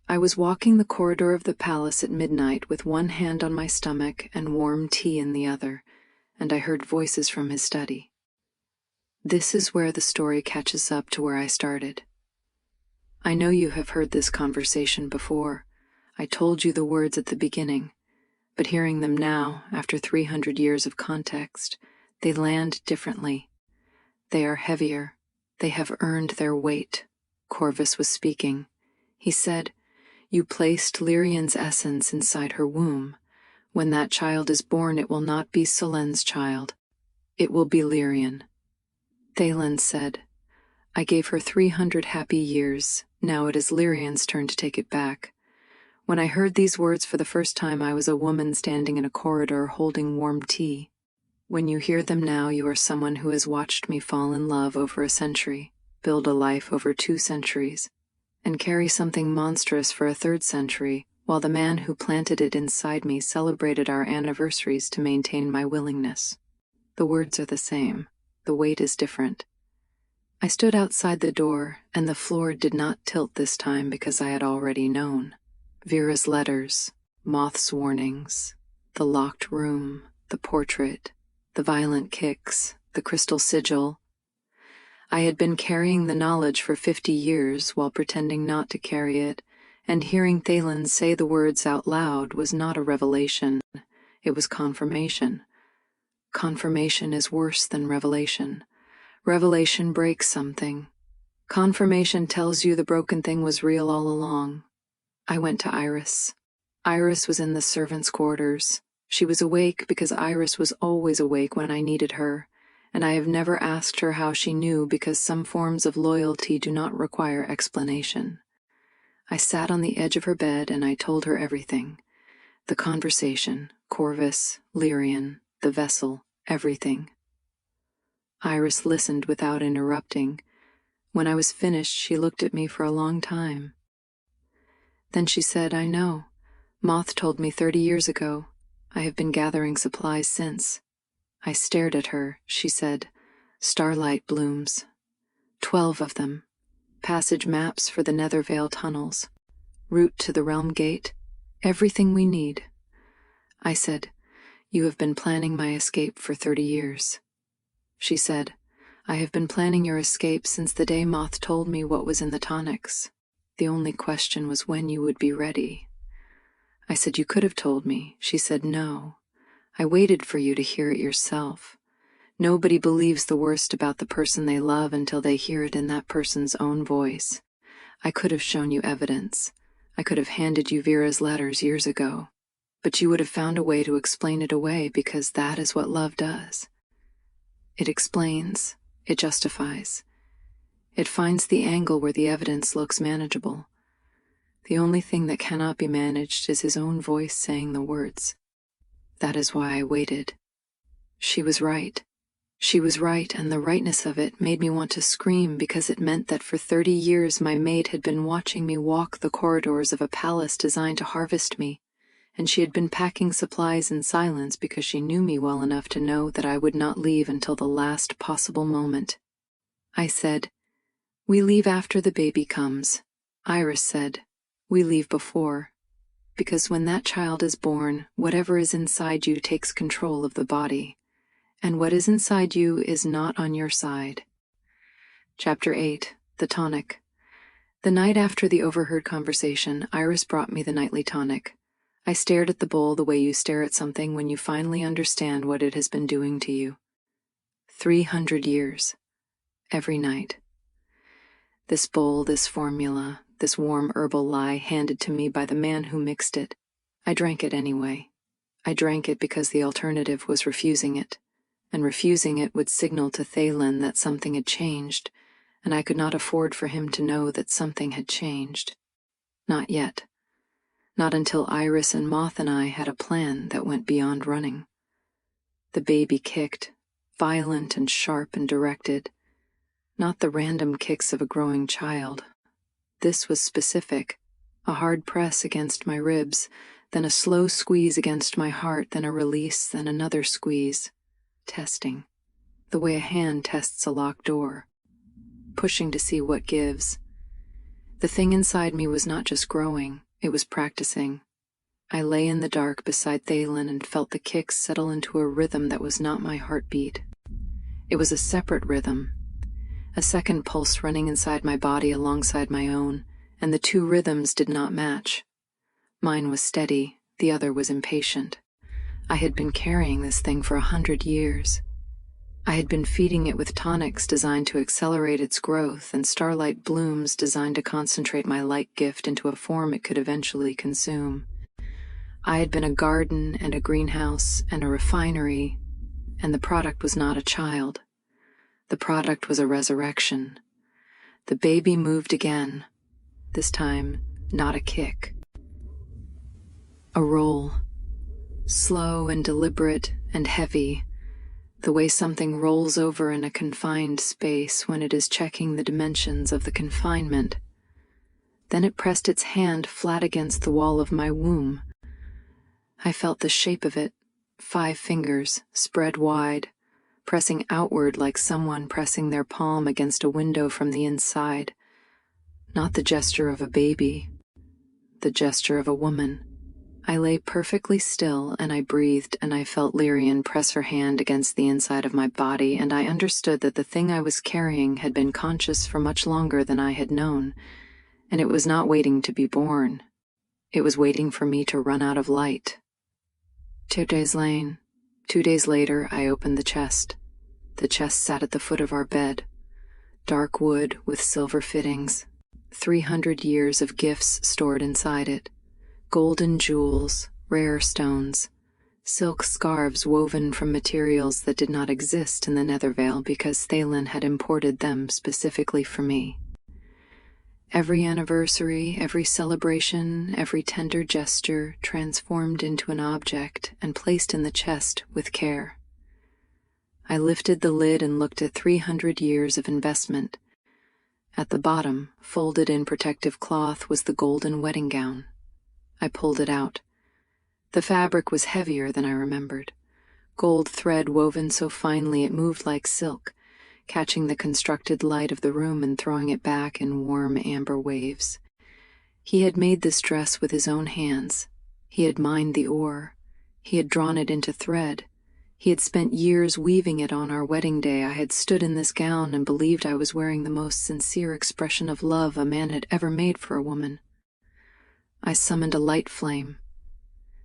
I was walking the corridor of the palace at midnight with one hand on my stomach and warm tea in the other, and I heard voices from his study. This is where the story catches up to where I started. I know you have heard this conversation before. I told you the words at the beginning, but hearing them now, after 300 years of context, they land differently. They are heavier. They have earned their weight. Corvus was speaking. He said, "You placed Lyrian's essence inside her womb. When that child is born, it will not be Solen's child. It will be Lyrian." Thalen said, "I gave her 300 happy years. Now it is Lyrian's turn to take it back." When I heard these words for the first time, I was a woman standing in a corridor holding warm tea. When you hear them now, you are someone who has watched me fall in love over a century, build a life over 2 centuries, and carry something monstrous for a 3rd century, while the man who planted it inside me celebrated our anniversaries to maintain my willingness. The words are the same. The weight is different. I stood outside the door, and the floor did not tilt this time because I had already known. Vera's letters, Moth's warnings, the locked room, the portrait, the violent kicks, the crystal sigil. I had been carrying the knowledge for 50 years while pretending not to carry it, and hearing Thalen say the words out loud was not a revelation, it was confirmation. Confirmation is worse than revelation. Revelation breaks something. Confirmation tells you the broken thing was real all along. I went to Iris. Iris was in the servants' quarters. She was awake because Iris was always awake when I needed her, and I have never asked her how she knew because some forms of loyalty do not require explanation. I sat on the edge of her bed and I told her everything. The conversation, Corvus, Lyrian, the vessel, everything. Iris listened without interrupting. When I was finished, she looked at me for a long time. Then she said, "I know. Moth told me 30 years ago. I have been gathering supplies since." I stared at her. She said, "Starlight blooms. 12 of them. Passage maps for the Nethervale tunnels. Route to the Realm Gate. Everything we need." I said, "You have been planning my escape for 30 years. She said, "I have been planning your escape since the day Moth told me what was in the tonics. The only question was when you would be ready." I said, "You could have told me." She said, "No. I waited for you to hear it yourself. Nobody believes the worst about the person they love until they hear it in that person's own voice. I could have shown you evidence. I could have handed you Vera's letters years ago. But you would have found a way to explain it away because that is what love does. It explains. It justifies. It finds the angle where the evidence looks manageable. The only thing that cannot be managed is his own voice saying the words. That is why I waited. She was right. She was right, and the rightness of it made me want to scream because it meant that for 30 years my maid had been watching me walk the corridors of a palace designed to harvest me, and she had been packing supplies in silence because she knew me well enough to know that I would not leave until the last possible moment. I said, "We leave after the baby comes." Iris said, "We leave before." Because when that child is born, whatever is inside you takes control of the body. And what is inside you is not on your side. Chapter 8. The Tonic. The night after the overheard conversation, Iris brought me the nightly tonic. I stared at the bowl the way you stare at something when you finally understand what it has been doing to you. 300 years. Every night. This bowl, this formula, this warm herbal lie handed to me by the man who mixed it. I drank it anyway. I drank it because the alternative was refusing it, and refusing it would signal to Thalen that something had changed, and I could not afford for him to know that something had changed. Not yet. Not until Iris and Moth and I had a plan that went beyond running. The baby kicked, violent and sharp and directed. Not the random kicks of a growing child. This was specific, a hard press against my ribs, then a slow squeeze against my heart, then a release, then another squeeze. Testing. The way a hand tests a locked door. Pushing to see what gives. The thing inside me was not just growing, it was practicing. I lay in the dark beside Thalen and felt the kicks settle into a rhythm that was not my heartbeat. It was a separate rhythm. A second pulse running inside my body alongside my own, and the two rhythms did not match. Mine was steady, the other was impatient. I had been carrying this thing for 100 years. I had been feeding it with tonics designed to accelerate its growth and starlight blooms designed to concentrate my light gift into a form it could eventually consume. I had been a garden and a greenhouse and a refinery, and the product was not a child. The product was a resurrection. The baby moved again, this time not a kick. A roll, slow and deliberate and heavy, the way something rolls over in a confined space when it is checking the dimensions of the confinement. Then it pressed its hand flat against the wall of my womb. I felt the shape of it, 5 fingers spread wide, pressing outward like someone pressing their palm against a window from the inside. Not the gesture of a baby, the gesture of a woman. I lay perfectly still, and I breathed, and I felt Lyrian press her hand against the inside of my body, and I understood that the thing I was carrying had been conscious for much longer than I had known, and it was not waiting to be born. It was waiting for me to run out of light. 2 days lane. 2 days later, I opened the chest. The chest sat at the foot of our bed. Dark wood with silver fittings. 300 years of gifts stored inside it. Golden jewels, rare stones, silk scarves woven from materials that did not exist in the Nethervale because Thaylen had imported them specifically for me. Every anniversary, every celebration, every tender gesture transformed into an object and placed in the chest with care. I lifted the lid and looked at 300 years of investment. At the bottom, folded in protective cloth, was the golden wedding gown. I pulled it out. The fabric was heavier than I remembered. Gold thread woven so finely it moved like silk, catching the constructed light of the room and throwing it back in warm amber waves. He had made this dress with his own hands. He had mined the ore. He had drawn it into thread. He had spent years weaving it. On our wedding day, I had stood in this gown and believed I was wearing the most sincere expression of love a man had ever made for a woman. I summoned a light flame.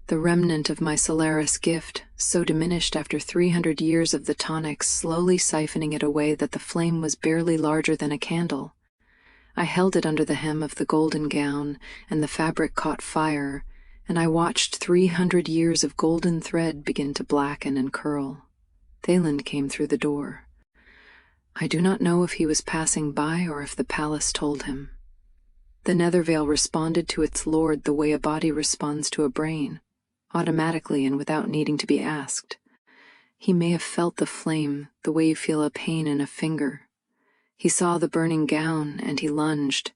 The remnant of my Solaris gift, so diminished after 300 years of the tonics, slowly siphoning it away that the flame was barely larger than a candle. I held it under the hem of the golden gown, and the fabric caught fire, and I watched 300 years of golden thread begin to blacken and curl. Thaylen came through the door. I do not know if he was passing by or if the palace told him. The Nethervale responded to its lord the way a body responds to a brain, automatically and without needing to be asked. He may have felt the flame the way you feel a pain in a finger. He saw the burning gown, and he lunged.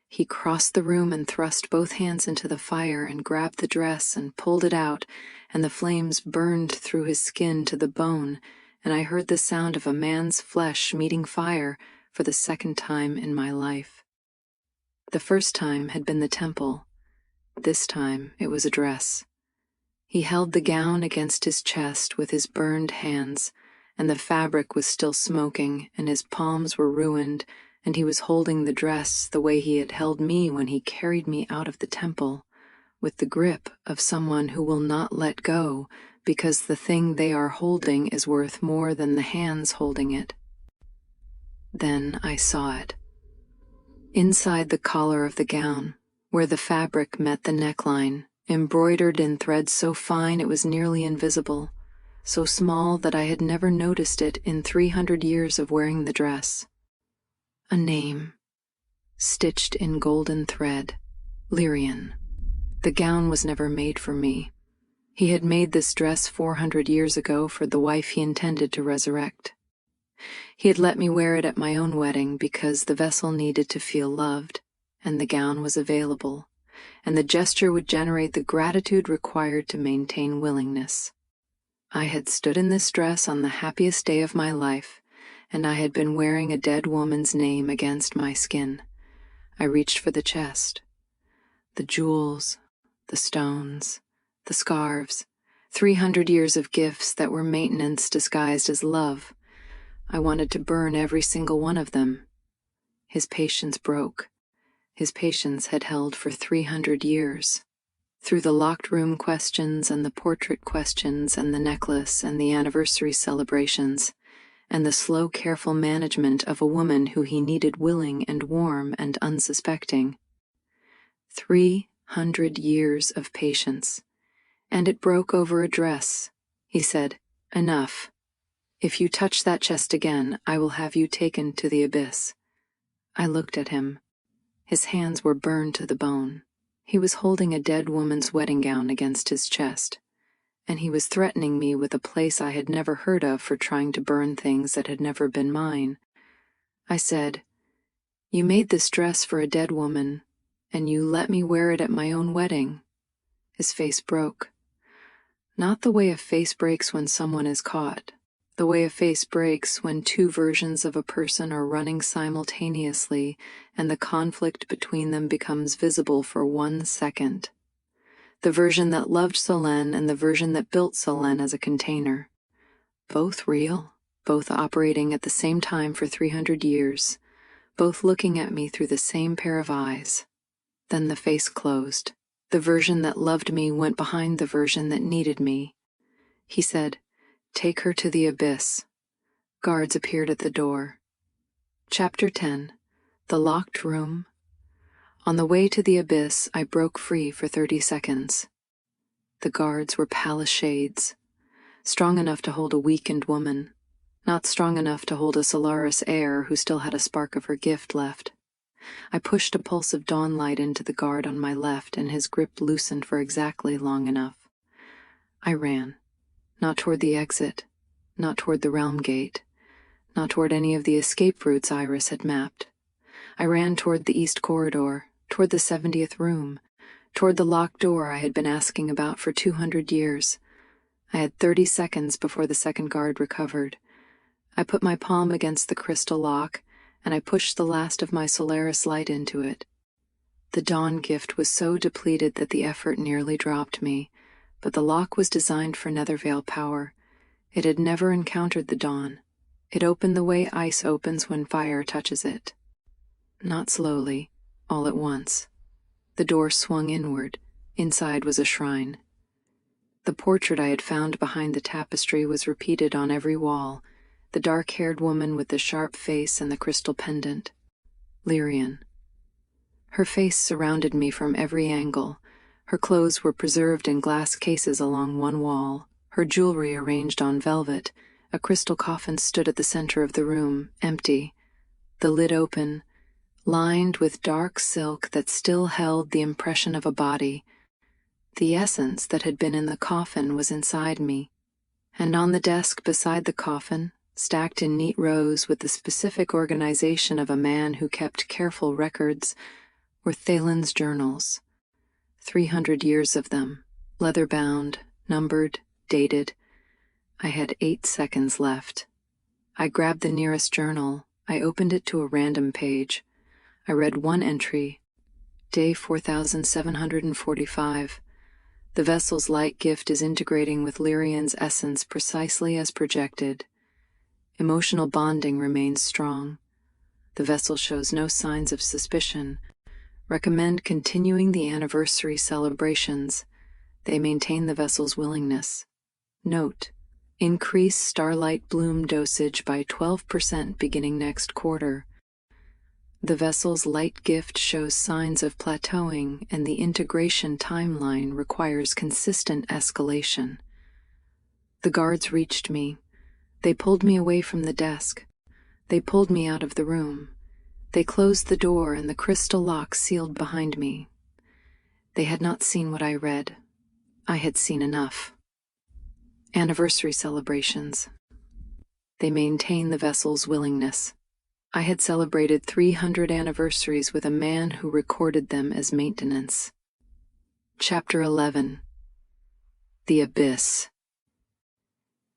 He crossed the room and thrust both hands into the fire and grabbed the dress and pulled it out, and the flames burned through his skin to the bone, and I heard the sound of a man's flesh meeting fire for the second time in my life. The first time had been the temple. This time it was a dress. He held the gown against his chest with his burned hands, and the fabric was still smoking, and his palms were ruined, and he was holding the dress the way he had held me when he carried me out of the temple, with the grip of someone who will not let go because the thing they are holding is worth more than the hands holding it. Then I saw it. Inside the collar of the gown, where the fabric met the neckline, embroidered in thread so fine it was nearly invisible, so small that I had never noticed it in 300 years of wearing the dress. A name, stitched in golden thread, Lyrian. The gown was never made for me. He had made this dress 400 years ago for the wife he intended to resurrect. He had let me wear it at my own wedding because the vessel needed to feel loved, and the gown was available, and the gesture would generate the gratitude required to maintain willingness. I had stood in this dress on the happiest day of my life, and I had been wearing a dead woman's name against my skin. I reached for the chest. The jewels, the stones, the scarves, 300 years of gifts that were maintenance disguised as love. I wanted to burn every single one of them. His patience broke. His patience had held for 300 years. Through the locked room questions and the portrait questions and the necklace and the anniversary celebrations, and the slow, careful management of a woman who he needed willing and warm and unsuspecting. 300 years of patience. And it broke over a dress. He said, "Enough. If you touch that chest again, I will have you taken to the abyss." I looked at him. His hands were burned to the bone. He was holding a dead woman's wedding gown against his chest, and he was threatening me with a place I had never heard of for trying to burn things that had never been mine. I said, "You made this dress for a dead woman, and you let me wear it at my own wedding." His face broke. Not the way a face breaks when someone is caught. The way a face breaks when two versions of a person are running simultaneously and the conflict between them becomes visible for 1 second. The version that loved Solène and the version that built Solène as a container. Both real, both operating at the same time for 300 years, both looking at me through the same pair of eyes. Then the face closed. The version that loved me went behind the version that needed me. He said, "Take her to the abyss." Guards appeared at the door. Chapter 10. The Locked Room. On the way to the abyss, I broke free for 30 seconds. The guards were palace shades, strong enough to hold a weakened woman, not strong enough to hold a Solaris heir who still had a spark of her gift left. I pushed a pulse of dawn light into the guard on my left, and his grip loosened for exactly long enough. I ran. Not toward the exit, not toward the realm gate, not toward any of the escape routes Iris had mapped. I ran toward the east corridor, toward the 70th room, toward the locked door I had been asking about for 200 years. I had 30 seconds before the second guard recovered. I put my palm against the crystal lock, and I pushed the last of my Solaris light into it. The dawn gift was so depleted that the effort nearly dropped me, but the lock was designed for Nethervale power. It had never encountered the dawn. It opened the way ice opens when fire touches it. Not slowly, all at once. The door swung inward. Inside was a shrine. The portrait I had found behind the tapestry was repeated on every wall, the dark-haired woman with the sharp face and the crystal pendant. Lyrian. Her face surrounded me from every angle. Her clothes were preserved in glass cases along one wall, her jewelry arranged on velvet. A crystal coffin stood at the center of the room, empty, the lid open, lined with dark silk that still held the impression of a body. The essence that had been in the coffin was inside me, and on the desk beside the coffin, stacked in neat rows with the specific organization of a man who kept careful records, were Thalen's journals. 300 years of them, leather-bound, numbered, dated. I had 8 seconds left. I grabbed the nearest journal. I opened it to a random page. I read one entry, day 4745. The vessel's light gift is integrating with Lyrian's essence precisely as projected. Emotional bonding remains strong. The vessel shows no signs of suspicion. Recommend continuing the anniversary celebrations. They maintain the vessel's willingness. Note: increase Starlight Bloom dosage by 12% beginning next quarter. The vessel's light gift shows signs of plateauing, and the integration timeline requires consistent escalation. The guards reached me. They pulled me away from the desk. They pulled me out of the room. They closed the door, and the crystal lock sealed behind me. They had not seen what I read. I had seen enough. Anniversary celebrations. They maintain the vessel's willingness. I had celebrated 300 anniversaries with a man who recorded them as maintenance. Chapter 11. The Abyss.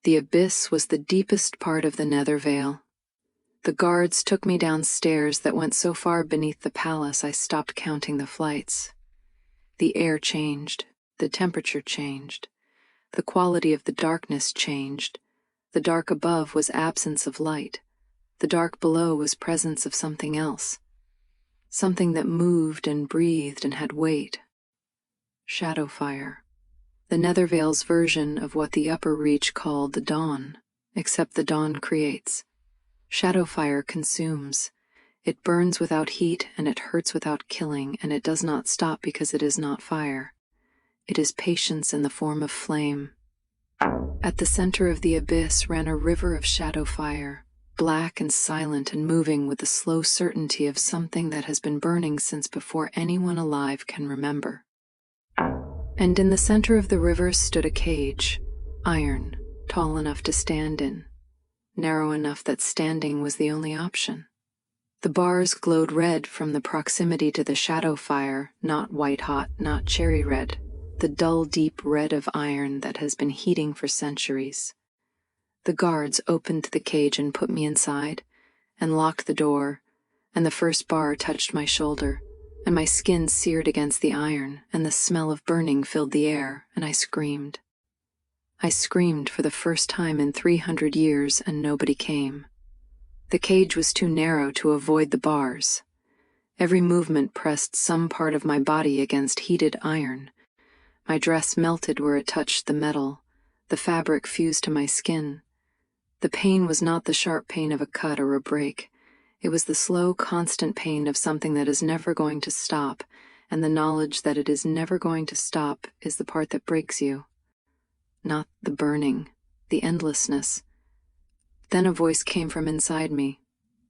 The abyss was the deepest part of the Nethervale. The guards took me downstairs that went so far beneath the palace I stopped counting the flights. The air changed, the temperature changed, the quality of the darkness changed. The dark above was absence of light. The dark below was presence of something else. Something that moved and breathed and had weight. Shadow fire. The Nethervale's version of what the upper reach called the dawn. except the dawn creates. Shadow fire consumes. It burns without heat, and it hurts without killing, and it does not stop because it is not fire. It is patience in the form of flame. At the center of the abyss ran a river of shadow fire, black and silent and moving with the slow certainty of something that has been burning since before anyone alive can remember. And in the center of the river stood a cage, iron, tall enough to stand in, narrow enough that standing was the only option. The bars glowed red from the proximity to the shadow fire, not white-hot, not cherry red, the dull, deep red of iron that has been heating for centuries. The guards opened the cage and put me inside, and locked the door, and the first bar touched my shoulder, and my skin seared against the iron, and the smell of burning filled the air, and I screamed. I screamed for the first time in 300 years, and nobody came. The cage was too narrow to avoid the bars. Every movement pressed some part of my body against heated iron. My dress melted where it touched the metal. The fabric fused to my skin. The pain was not the sharp pain of a cut or a break. It was the slow, constant pain of something that is never going to stop, and the knowledge that it is never going to stop is the part that breaks you. Not the burning, the endlessness. Then a voice came from inside me.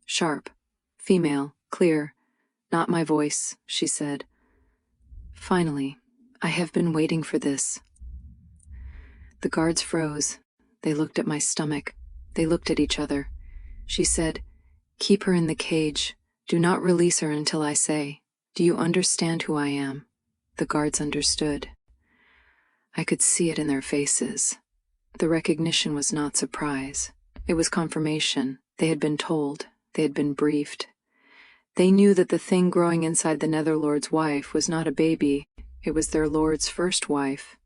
Sharp, female, clear. Not my voice, she said. Finally, I have been waiting for this. The guards froze. They looked at my stomach. They looked at each other. She said, "Keep her in the cage. Do not release her until I say. Do you understand who I am?" The guards understood. I could see it in their faces. The recognition was not surprise. It was confirmation. They had been told. They had been briefed. They knew that the thing growing inside the Netherlord's wife was not a baby. It was their lord's first wife,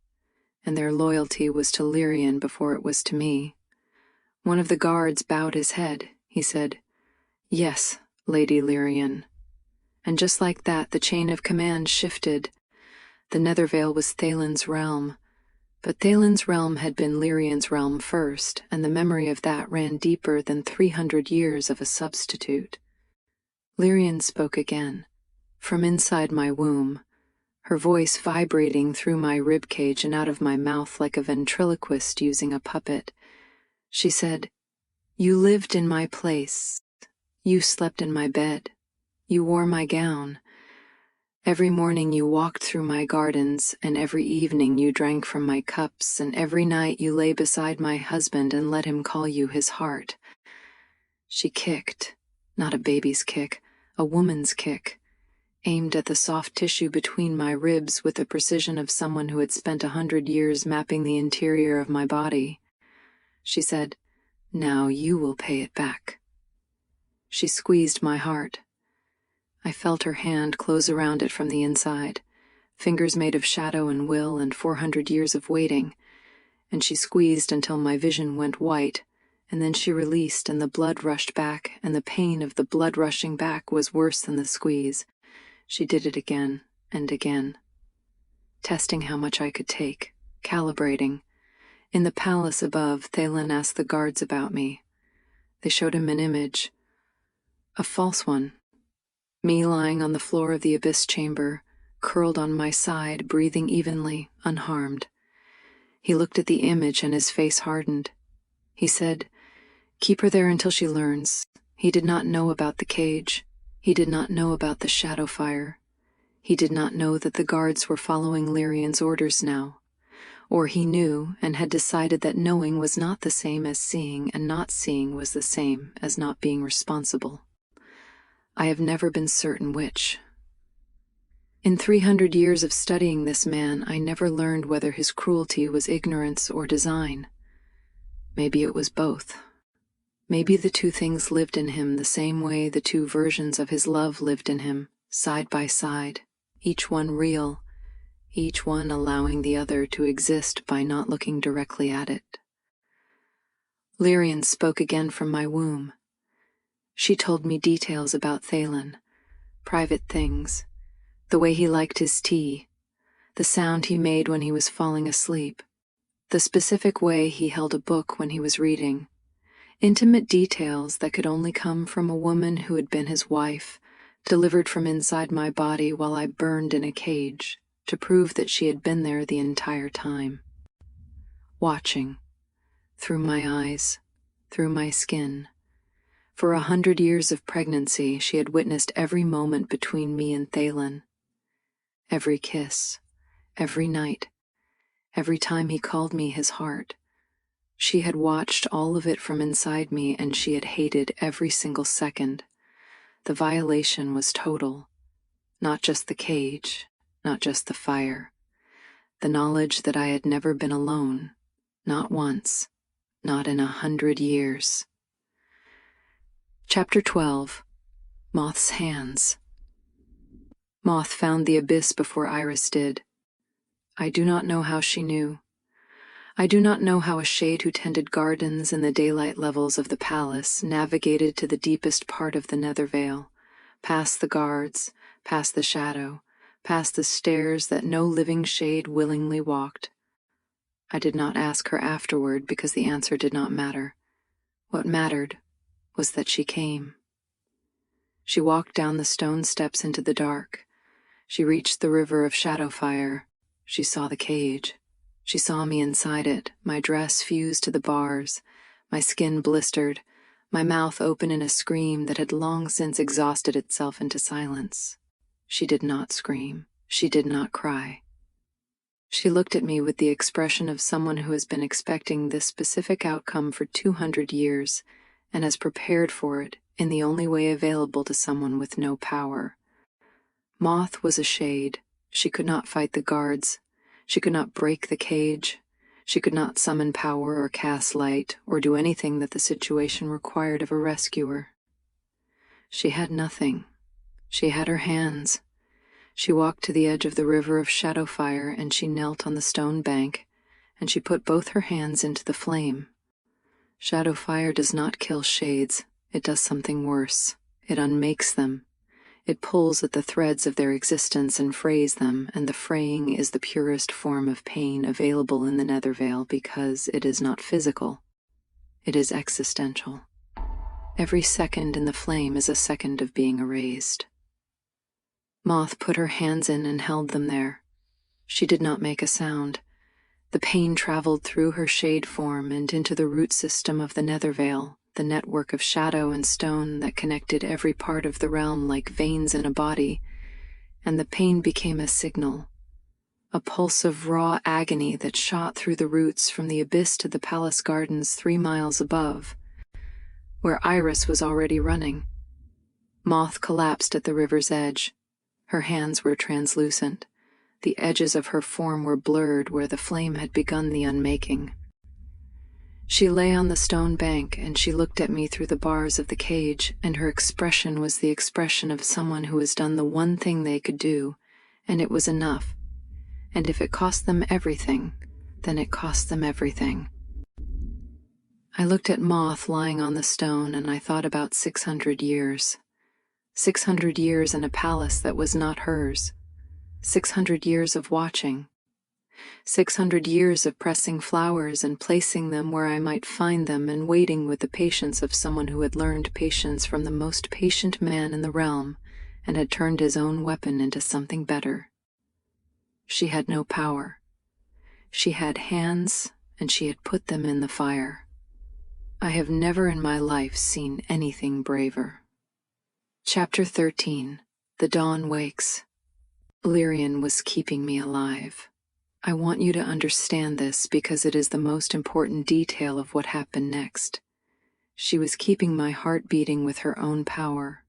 and their loyalty was to Lyrian before it was to me. One of the guards bowed his head. He said, "Yes, Lady Lyrian." And just like that, the chain of command shifted. The Nethervale was Thalin's realm. But Thalin's realm had been Lyrian's realm first, and the memory of that ran deeper than 300 years of a substitute. Lyrian spoke again, from inside my womb, her voice vibrating through my ribcage and out of my mouth like a ventriloquist using a puppet. She said, "You lived in my place. You slept in my bed. You wore my gown. Every morning you walked through my gardens, and every evening you drank from my cups, and every night you lay beside my husband and let him call you his heart." She kicked, not a baby's kick, a woman's kick, aimed at the soft tissue between my ribs with the precision of someone who had spent 100 years mapping the interior of my body. She said, "Now you will pay it back." She squeezed my heart. I felt her hand close around it from the inside, fingers made of shadow and will and 400 years of waiting, and she squeezed until my vision went white, and then she released and the blood rushed back, and the pain of the blood rushing back was worse than the squeeze. She did it again and again, testing how much I could take, calibrating. In the palace above, Thalin asked the guards about me. They showed him an image, a false one. Me lying on the floor of the abyss chamber, curled on my side, breathing evenly, unharmed. He looked at the image and his face hardened. He said, "Keep her there until she learns." He did not know about the cage. He did not know about the shadow fire. He did not know that the guards were following Lyrian's orders now. Or he knew and had decided that knowing was not the same as seeing, and not seeing was the same as not being responsible. I have never been certain which. In 300 years of studying this man, I never learned whether his cruelty was ignorance or design. Maybe it was both. Maybe the two things lived in him the same way the two versions of his love lived in him, side by side, each one real, each one allowing the other to exist by not looking directly at it. Lyrian spoke again from my womb. She told me details about Thalin, private things, the way he liked his tea, the sound he made when he was falling asleep, the specific way he held a book when he was reading, Intimate details that could only come from a woman who had been his wife, delivered from inside my body while I burned in a cage, to prove that she had been there the entire time. Watching, through my eyes, through my skin. For 100 years of pregnancy, she had witnessed every moment between me and Thalen. Every kiss, every night, every time he called me his heart. She had watched all of it from inside me, and she had hated every single second. The violation was total. Not just the cage, not just the fire. The knowledge that I had never been alone, not once, not in 100 years. Chapter 12. Moth's Hands. Moth found the abyss before Iris did. I do not know how she knew. I do not know how a shade who tended gardens in the daylight levels of the palace navigated to the deepest part of the Nethervale, past the guards, past the shadow, past the stairs that no living shade willingly walked. I did not ask her afterward because the answer did not matter. What mattered was that she came. She walked down the stone steps into the dark. She reached the river of Shadowfire. She saw the cage. She saw me inside it, my dress fused to the bars, my skin blistered, my mouth open in a scream that had long since exhausted itself into silence. She did not scream. She did not cry. She looked at me with the expression of someone who has been expecting this specific outcome for 200 years and has prepared for it in the only way available to someone with no power. Moth was a shade. She could not fight the guards. She could not break the cage. She could not summon power or cast light or do anything that the situation required of a rescuer. She had nothing. She had her hands. She walked to the edge of the river of Shadowfire, and she knelt on the stone bank, and she put both her hands into the flame. Shadowfire does not kill shades. It does something worse. It unmakes them. It pulls at the threads of their existence and frays them, and the fraying is the purest form of pain available in the Nethervale because it is not physical. It is existential. Every second in the flame is a second of being erased. Moth put her hands in and held them there. She did not make a sound. The pain traveled through her shade form and into the root system of the Nethervale, the network of shadow and stone that connected every part of the realm like veins in a body, and the pain became a signal, a pulse of raw agony that shot through the roots from the abyss to the palace gardens 3 miles above, where Iris was already running. Moth collapsed at the river's edge. Her hands were translucent. The edges of her form were blurred where the flame had begun the unmaking. She lay on the stone bank, and she looked at me through the bars of the cage, and her expression was the expression of someone who has done the one thing they could do, and it was enough. And if it cost them everything, then it cost them everything. I looked at Moth lying on the stone, and I thought about 600 years. 600 years in a palace that was not hers. 600 years of watching. 600 years of pressing flowers and placing them where I might find them and waiting with the patience of someone who had learned patience from the most patient man in the realm and had turned his own weapon into something better. She had no power. She had hands, and she had put them in the fire. I have never in my life seen anything braver. Chapter 13. The Dawn Wakes. Lyrian was keeping me alive. I want you to understand this because it is the most important detail of what happened next. She was keeping my heart beating with her own power,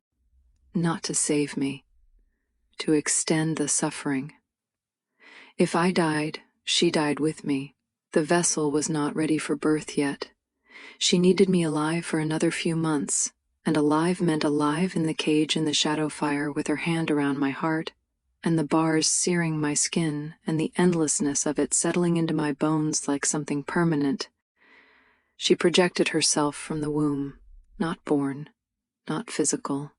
not to save me, to extend the suffering. If I died, she died with me. The vessel was not ready for birth yet. She needed me alive for another few months, and alive meant alive in the cage in the Shadowfire with her hand around my heart, and the bars searing my skin, and the endlessness of it settling into my bones like something permanent. She projected herself from the womb, not born, not physical,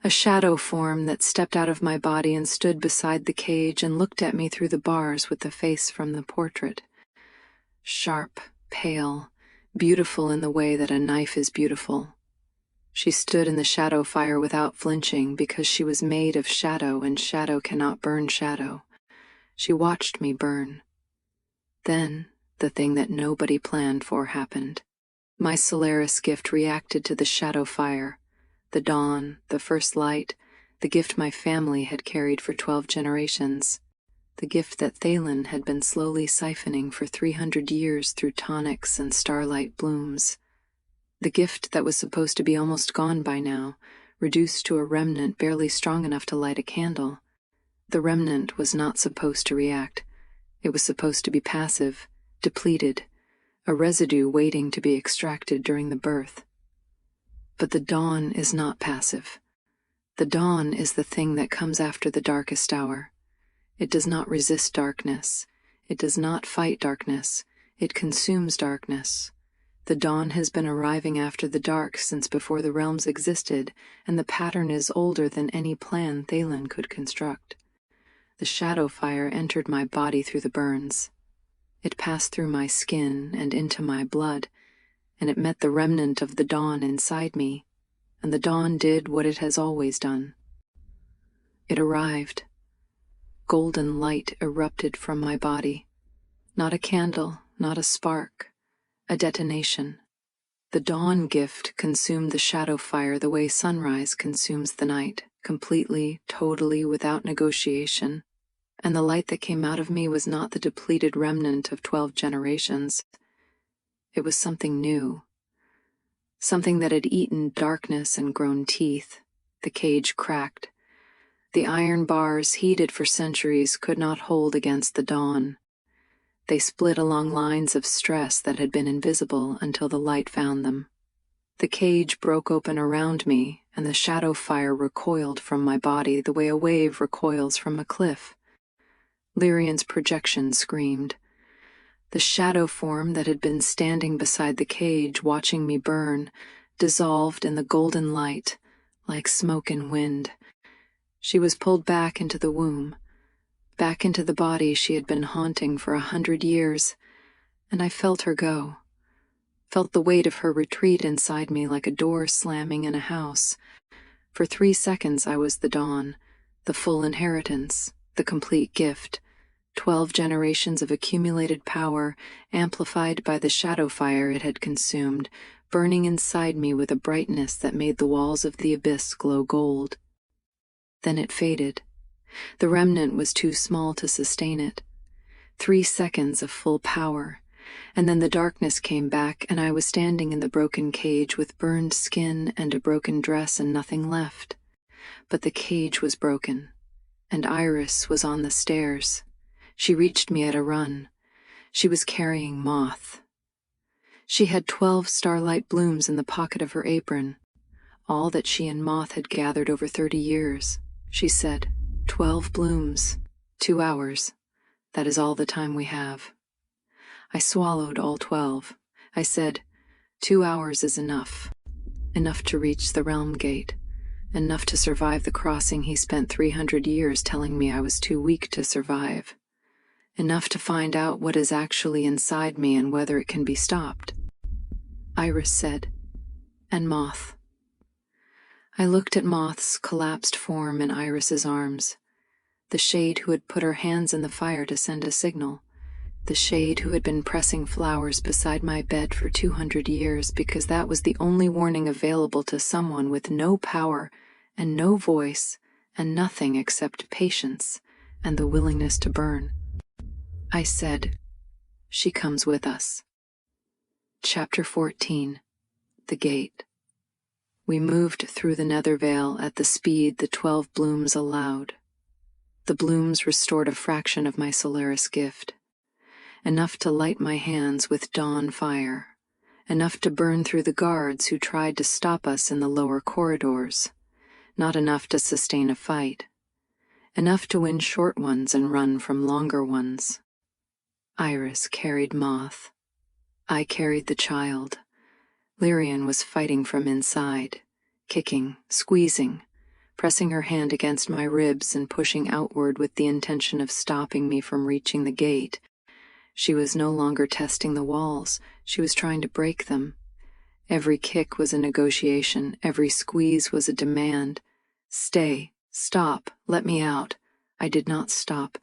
a shadow form that stepped out of my body and stood beside the cage and looked at me through the bars with the face from the portrait. Sharp, pale, beautiful in the way that a knife is beautiful. She stood in the shadow fire without flinching because she was made of shadow and shadow cannot burn shadow. She watched me burn. Then, the thing that nobody planned for happened. My Solaris gift reacted to the shadow fire, the dawn, the first light, the gift my family had carried for 12 generations, the gift that Thalen had been slowly siphoning for 300 years through tonics and starlight blooms. The gift that was supposed to be almost gone by now, reduced to a remnant barely strong enough to light a candle. The remnant was not supposed to react. It was supposed to be passive, depleted, a residue waiting to be extracted during the birth. But the dawn is not passive. The dawn is the thing that comes after the darkest hour. It does not resist darkness. It does not fight darkness. It consumes darkness. The dawn has been arriving after the dark since before the realms existed, and the pattern is older than any plan Thalen could construct. The shadow fire entered my body through the burns. It passed through my skin and into my blood, and it met the remnant of the dawn inside me, and the dawn did what it has always done. It arrived. Golden light erupted from my body. Not a candle, not a spark. A detonation. The dawn gift consumed the shadow fire the way sunrise consumes the night, completely, totally, without negotiation. And the light that came out of me was not the depleted remnant of 12 generations. It was something new. Something that had eaten darkness and grown teeth. The cage cracked. The iron bars, heated for centuries, could not hold against the dawn. They split along lines of stress that had been invisible until the light found them. The cage broke open around me, and the shadow fire recoiled from my body the way a wave recoils from a cliff. Lyrian's projection screamed. The shadow form that had been standing beside the cage watching me burn dissolved in the golden light, like smoke and wind. She was pulled back into the womb, back into the body she had been haunting for 100 years, and I felt her go, felt the weight of her retreat inside me like a door slamming in a house. For 3 seconds I was the dawn, the full inheritance, the complete gift, 12 generations of accumulated power, amplified by the shadow fire it had consumed, burning inside me with a brightness that made the walls of the abyss glow gold. Then it faded. The remnant was too small to sustain it. 3 seconds of full power, and then the darkness came back, and I was standing in the broken cage with burned skin and a broken dress and nothing left. But the cage was broken, and Iris was on the stairs. She reached me at a run. She was carrying Moth. She had 12 starlight blooms in the pocket of her apron, all that she and Moth had gathered over 30 years. She said, 12 blooms, 2 hours. That is all the time we have. I swallowed all 12. I said, 2 hours is enough. Enough to reach the realm gate. Enough to survive the crossing he spent 300 years telling me I was too weak to survive. Enough to find out what is actually inside me and whether it can be stopped. Iris said, and Moth. I looked at Moth's collapsed form in Iris's arms. The shade who had put her hands in the fire to send a signal. The shade who had been pressing flowers beside my bed for 200 years because that was the only warning available to someone with no power and no voice and nothing except patience and the willingness to burn. I said, she comes with us. Chapter 14. The Gate. We moved through the nether veil at the speed the 12 blooms allowed. The blooms restored a fraction of my Solaris gift. Enough to light my hands with dawn fire. Enough to burn through the guards who tried to stop us in the lower corridors. Not enough to sustain a fight. Enough to win short ones and run from longer ones. Iris carried Moth. I carried the child. Lyrian was fighting from inside, kicking, squeezing, pressing her hand against my ribs and pushing outward with the intention of stopping me from reaching the gate. She was no longer testing the walls, she was trying to break them. Every kick was a negotiation, every squeeze was a demand. Stay, stop, let me out. I did not stop.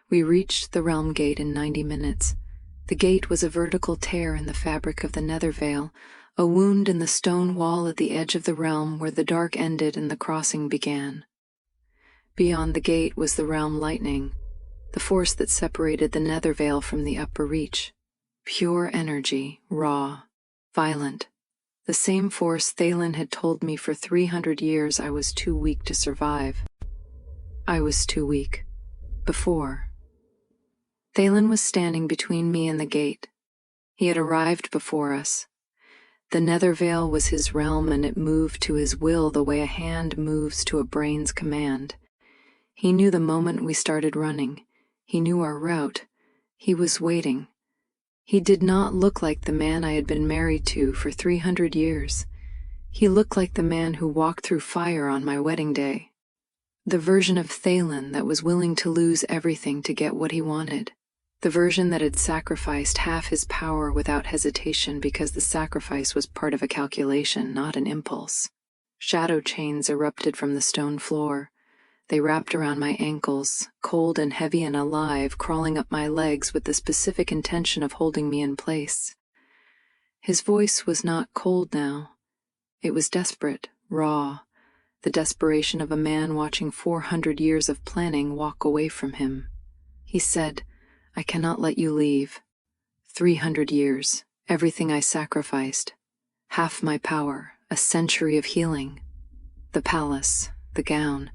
We reached the realm gate in 90 minutes. The gate was a vertical tear in the fabric of the nether veil, a wound in the stone wall at the edge of the realm where the dark ended and the crossing began. Beyond the gate was the realm lightning, the force that separated the nether veil from the upper reach. Pure energy, raw, violent. The same force Thalen had told me for 300 years I was too weak to survive. I was too weak. Before. Thalen was standing between me and the gate. He had arrived before us. The nether veil was his realm, and it moved to his will the way a hand moves to a brain's command. He knew the moment we started running. He knew our route. He was waiting. He did not look like the man I had been married to for 300 years. He looked like the man who walked through fire on my wedding day. The version of Thalen that was willing to lose everything to get what he wanted. The version that had sacrificed half his power without hesitation because the sacrifice was part of a calculation, not an impulse. Shadow chains erupted from the stone floor. They wrapped around my ankles, cold and heavy and alive, crawling up my legs with the specific intention of holding me in place. His voice was not cold now. It was desperate, raw, the desperation of a man watching 400 years of planning walk away from him. He said, "I cannot let you leave. 300 years, everything I sacrificed, half my power, a century of healing, the palace, the gown,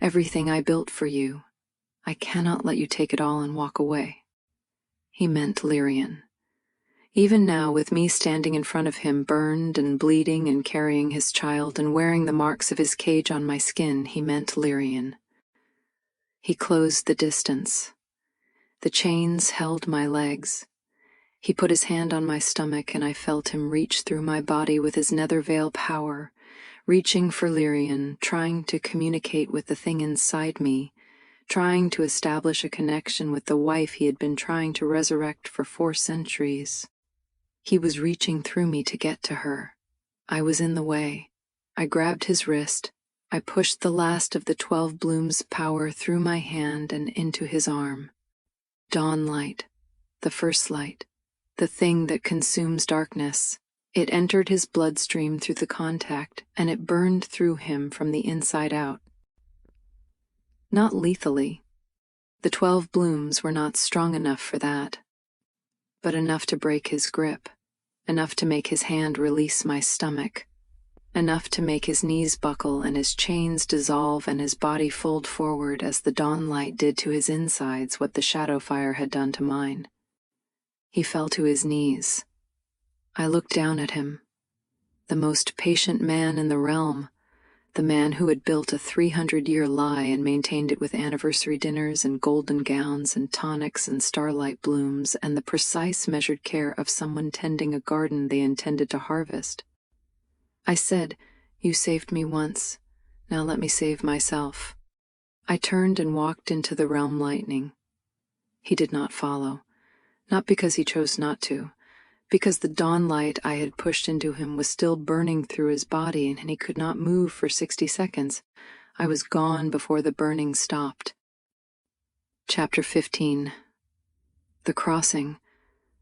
everything I built for you. I cannot let you take it all and walk away." He meant Lyrian. Even now, with me standing in front of him, burned and bleeding and carrying his child and wearing the marks of his cage on my skin, he meant Lyrian. He closed the distance. The chains held my legs. He put his hand on my stomach, and I felt him reach through my body with his nether veil power, reaching for Lyrian, trying to communicate with the thing inside me, trying to establish a connection with the wife he had been trying to resurrect for 4 centuries. He was reaching through me to get to her. I was in the way. I grabbed his wrist. I pushed the last of the 12 blooms' power through my hand and into his arm. Dawn light, the first light, the thing that consumes darkness. It entered his bloodstream through the contact, and it burned through him from the inside out. Not lethally. The 12 blooms were not strong enough for that, but enough to break his grip, enough to make his hand release my stomach, enough to make his knees buckle and his chains dissolve and his body fold forward as the dawn light did to his insides what the shadow fire had done to mine. He fell to his knees. I looked down at him, the most patient man in the realm, the man who had built a 300-year lie and maintained it with anniversary dinners and golden gowns and tonics and starlight blooms and the precise measured care of someone tending a garden they intended to harvest. I said, "You saved me once, now let me save myself." I turned and walked into the realm lightning. He did not follow, not because he chose not to, because the dawn light I had pushed into him was still burning through his body and he could not move for 60 seconds. I was gone before the burning stopped. Chapter 15. The crossing.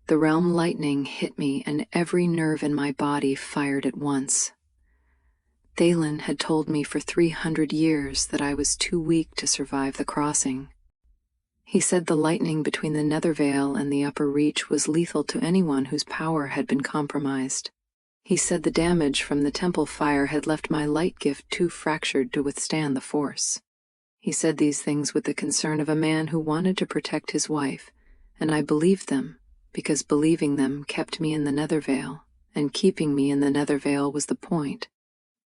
The realm lightning hit me and every nerve in my body fired at once. Thalen had told me for 300 years that I was too weak to survive the crossing. He said the lightning between the nether veil and the upper reach was lethal to anyone whose power had been compromised. He said the damage from the temple fire had left my light gift too fractured to withstand the force. He said these things with the concern of a man who wanted to protect his wife, and I believed them, because believing them kept me in the nether veil, and keeping me in the nether veil was the point.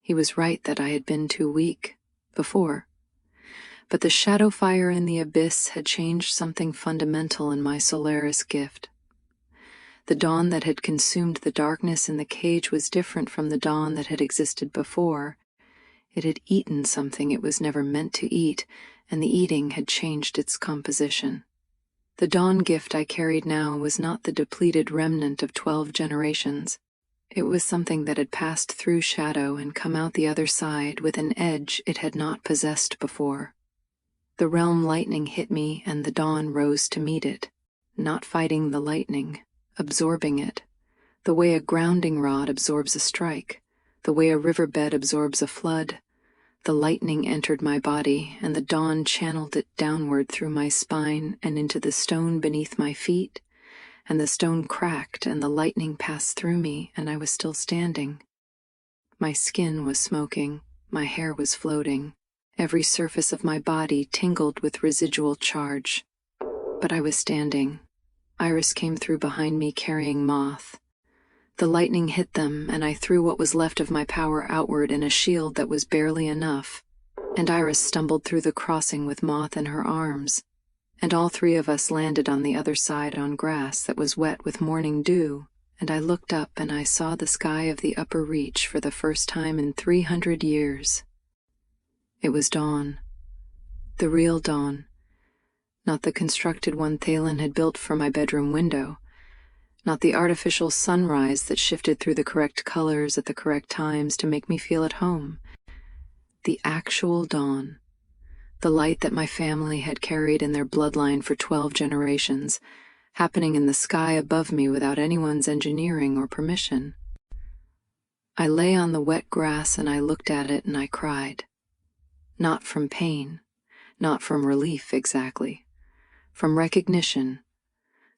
He was right that I had been too weak, before. But the shadow fire in the abyss had changed something fundamental in my Solaris gift. The dawn that had consumed the darkness in the cage was different from the dawn that had existed before. It had eaten something it was never meant to eat, and the eating had changed its composition. The dawn gift I carried now was not the depleted remnant of 12 generations. It was something that had passed through shadow and come out the other side with an edge it had not possessed before. The realm lightning hit me, and the dawn rose to meet it, not fighting the lightning, absorbing it, the way a grounding rod absorbs a strike, the way a riverbed absorbs a flood. The lightning entered my body, and the dawn channeled it downward through my spine and into the stone beneath my feet, and the stone cracked and the lightning passed through me, and I was still standing. My skin was smoking, my hair was floating, every surface of my body tingled with residual charge. But I was standing. Iris came through behind me carrying Moth. The lightning hit them, and I threw what was left of my power outward in a shield that was barely enough, and Iris stumbled through the crossing with Moth in her arms, and all three of us landed on the other side on grass that was wet with morning dew, and I looked up and I saw the sky of the upper reach for the first time in 300 years. It was dawn. The real dawn. Not the constructed one Thalen had built for my bedroom window. Not the artificial sunrise that shifted through the correct colors at the correct times to make me feel at home. The actual dawn. The light that my family had carried in their bloodline for 12 generations, happening in the sky above me without anyone's engineering or permission. I lay on the wet grass and I looked at it and I cried. Not from pain, not from relief exactly, from recognition.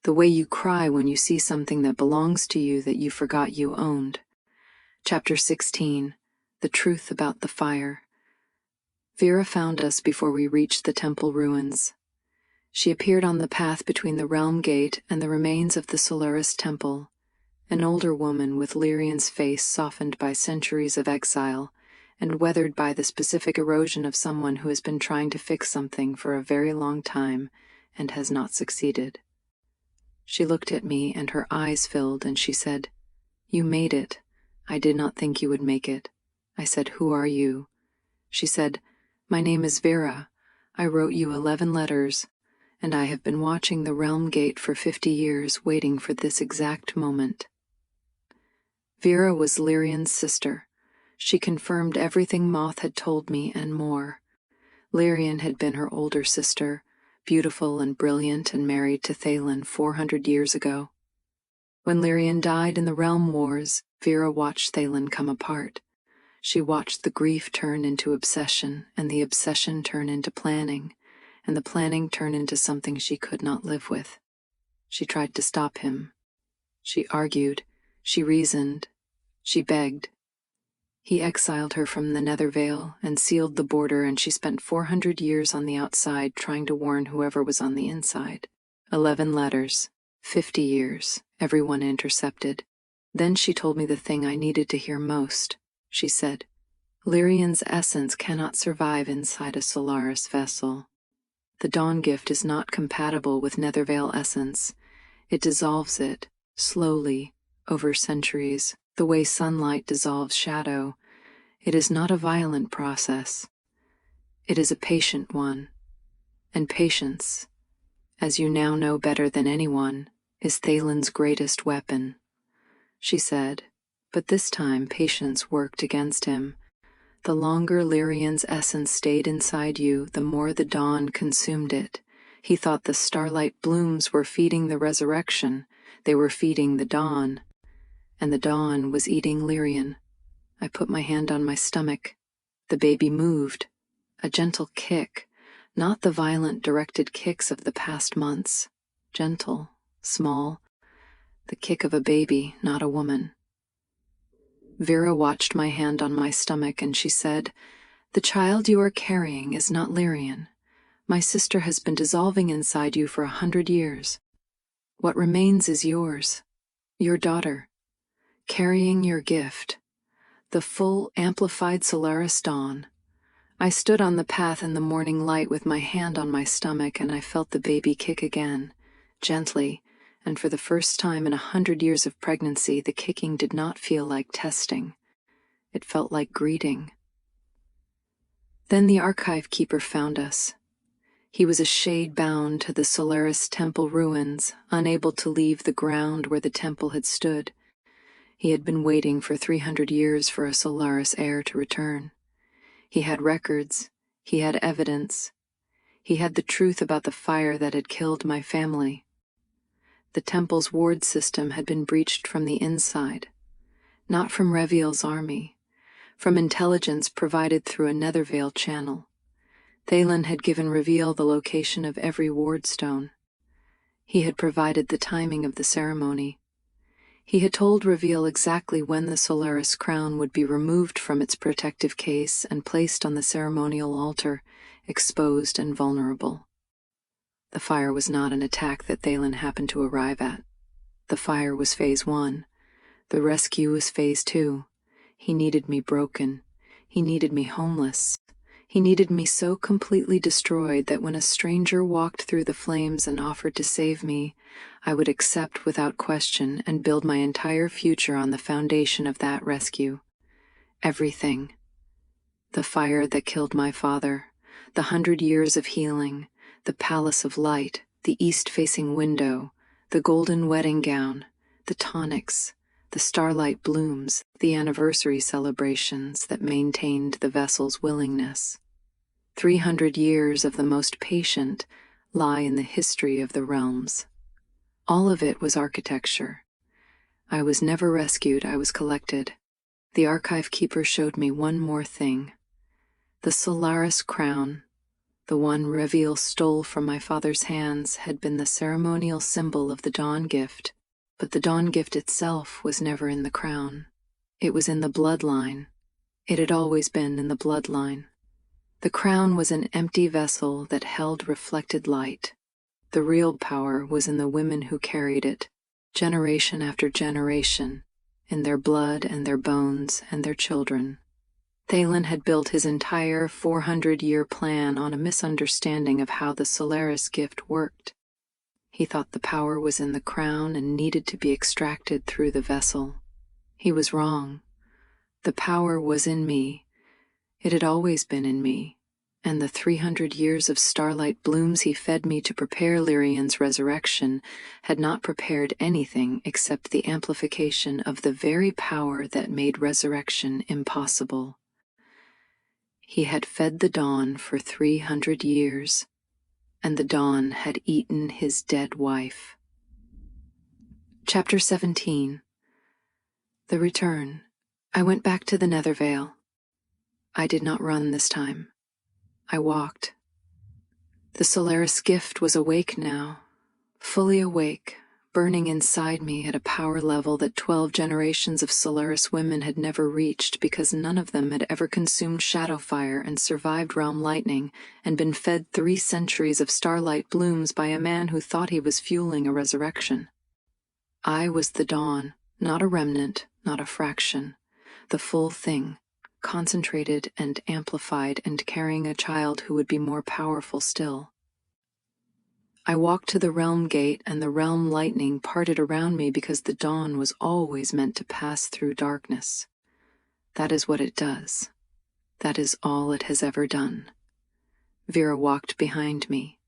The way you cry when you see something that belongs to you that you forgot you owned. Chapter 16, The Truth About the Fire. Vera found us before we reached the temple ruins. She appeared on the path between the realm gate and the remains of the Solaris temple, an older woman with Lyrian's face softened by centuries of exile and weathered by the specific erosion of someone who has been trying to fix something for a very long time and has not succeeded. She looked at me and her eyes filled and she said, "You made it. I did not think you would make it." I said, "Who are you?" She said, "My name is Vera. I wrote you 11 letters, and I have been watching the realm gate for 50 years waiting for this exact moment." Vera was Lyrian's sister. She confirmed everything Moth had told me and more. Lyrian had been her older sister, beautiful and brilliant and married to Thalen 400 years ago. When Lyrian died in the realm wars, Vera watched Thalen come apart. She watched the grief turn into obsession, and the obsession turn into planning, and the planning turn into something she could not live with. She tried to stop him. She argued, she reasoned, she begged. He exiled her from the Nethervale and sealed the border, and she spent 400 years on the outside trying to warn whoever was on the inside. 11 letters, 50 years, everyone intercepted. Then she told me the thing I needed to hear most. She said, "Lyrian's essence cannot survive inside a Solaris vessel. The dawn gift is not compatible with Nethervale essence. It dissolves it, slowly, over centuries, the way sunlight dissolves shadow. It is not a violent process. It is a patient one. And patience, as you now know better than anyone, is Thalen's greatest weapon." She said, but this time patience worked against him. The longer Lyrian's essence stayed inside you, the more the dawn consumed it. He thought the starlight blooms were feeding the resurrection. They were feeding the dawn. And the dawn was eating Lyrian. I put my hand on my stomach. The baby moved. A gentle kick, not the violent directed kicks of the past months. Gentle, small. The kick of a baby, not a woman. Vera watched my hand on my stomach and she said, "The child you are carrying is not Lyrian. My sister has been dissolving inside you for 100 years. What remains is yours, your daughter, carrying your gift, the full, amplified Solaris dawn." I stood on the path in the morning light with my hand on my stomach, and I felt the baby kick again, gently, and for the first time in 100 years of pregnancy, the kicking did not feel like testing. It felt like greeting. Then the archive keeper found us. He was a shade bound to the Solaris temple ruins, unable to leave the ground where the temple had stood. He had been waiting for 300 years for a Solaris heir to return. He had records. He had evidence. He had the truth about the fire that had killed my family. The temple's ward system had been breached from the inside, not from Reviel's army, from intelligence provided through a Nethervale channel. Thaylen had given Reviel the location of every ward stone. He had provided the timing of the ceremony. He had told Reviel exactly when the Solaris crown would be removed from its protective case and placed on the ceremonial altar, exposed and vulnerable. The fire was not an attack that Thaylen happened to arrive at. The fire was phase 1. The rescue was phase 2. He needed me broken. He needed me homeless. He needed me so completely destroyed that when a stranger walked through the flames and offered to save me, I would accept without question and build my entire future on the foundation of that rescue. Everything. The fire that killed my father, the 100 years of healing, the palace of light, the east-facing window, the golden wedding gown, the tonics, the starlight blooms, the anniversary celebrations that maintained the vessel's willingness. 300 years of the most patient lie in the history of the realms. All of it was architecture. I was never rescued, I was collected. The archive keeper showed me one more thing. The Solaris crown, the one Reviel stole from my father's hands, had been the ceremonial symbol of the Dawn Gift, but the Dawn Gift itself was never in the crown. It was in the bloodline. It had always been in the bloodline. The crown was an empty vessel that held reflected light. The real power was in the women who carried it, generation after generation, in their blood and their bones and their children. Thaylen had built his entire 400-year plan on a misunderstanding of how the Solaris gift worked. He thought the power was in the crown and needed to be extracted through the vessel. He was wrong. The power was in me. It had always been in me, and the 300 years of starlight blooms he fed me to prepare Lyrian's resurrection had not prepared anything except the amplification of the very power that made resurrection impossible. He had fed the dawn for 300 years, and the dawn had eaten his dead wife. Chapter 17. The Return. I went back to the Nethervale. I did not run this time. I walked. The Solaris gift was awake now, fully awake, burning inside me at a power level that 12 generations of Solaris women had never reached because none of them had ever consumed Shadowfire and survived Realm Lightning and been fed 3 centuries of starlight blooms by a man who thought he was fueling a resurrection. I was the dawn, not a remnant, not a fraction, the full thing, concentrated and amplified and carrying a child who would be more powerful still. I walked to the realm gate and the realm lightning parted around me because the dawn was always meant to pass through darkness. That is what it does. That is all it has ever done. Vera walked behind me.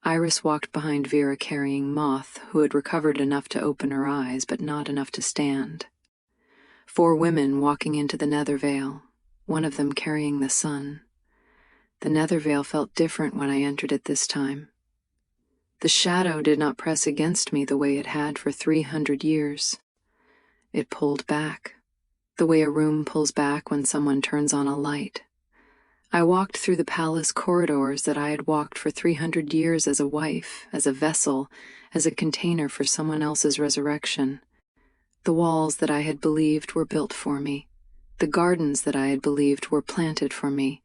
Iris walked behind Vera carrying Moth, who had recovered enough to open her eyes but not enough to stand. 4 women walking into the Nethervale, one of them carrying the sun. The Nethervale felt different when I entered it this time. The shadow did not press against me the way it had for 300 years. It pulled back, the way a room pulls back when someone turns on a light. I walked through the palace corridors that I had walked for 300 years as a wife, as a vessel, as a container for someone else's resurrection. The walls that I had believed were built for me, the gardens that I had believed were planted for me,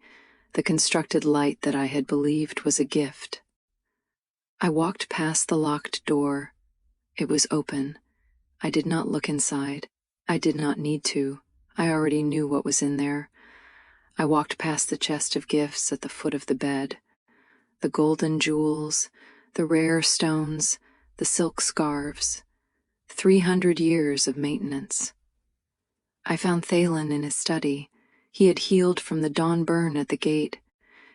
the constructed light that I had believed was a gift. I walked past the locked door. It was open. I did not look inside. I did not need to. I already knew what was in there. I walked past the chest of gifts at the foot of the bed. The golden jewels, the rare stones, the silk scarves. 300 years of maintenance. I found Thaylen in his study. He had healed from the dawn burn at the gate.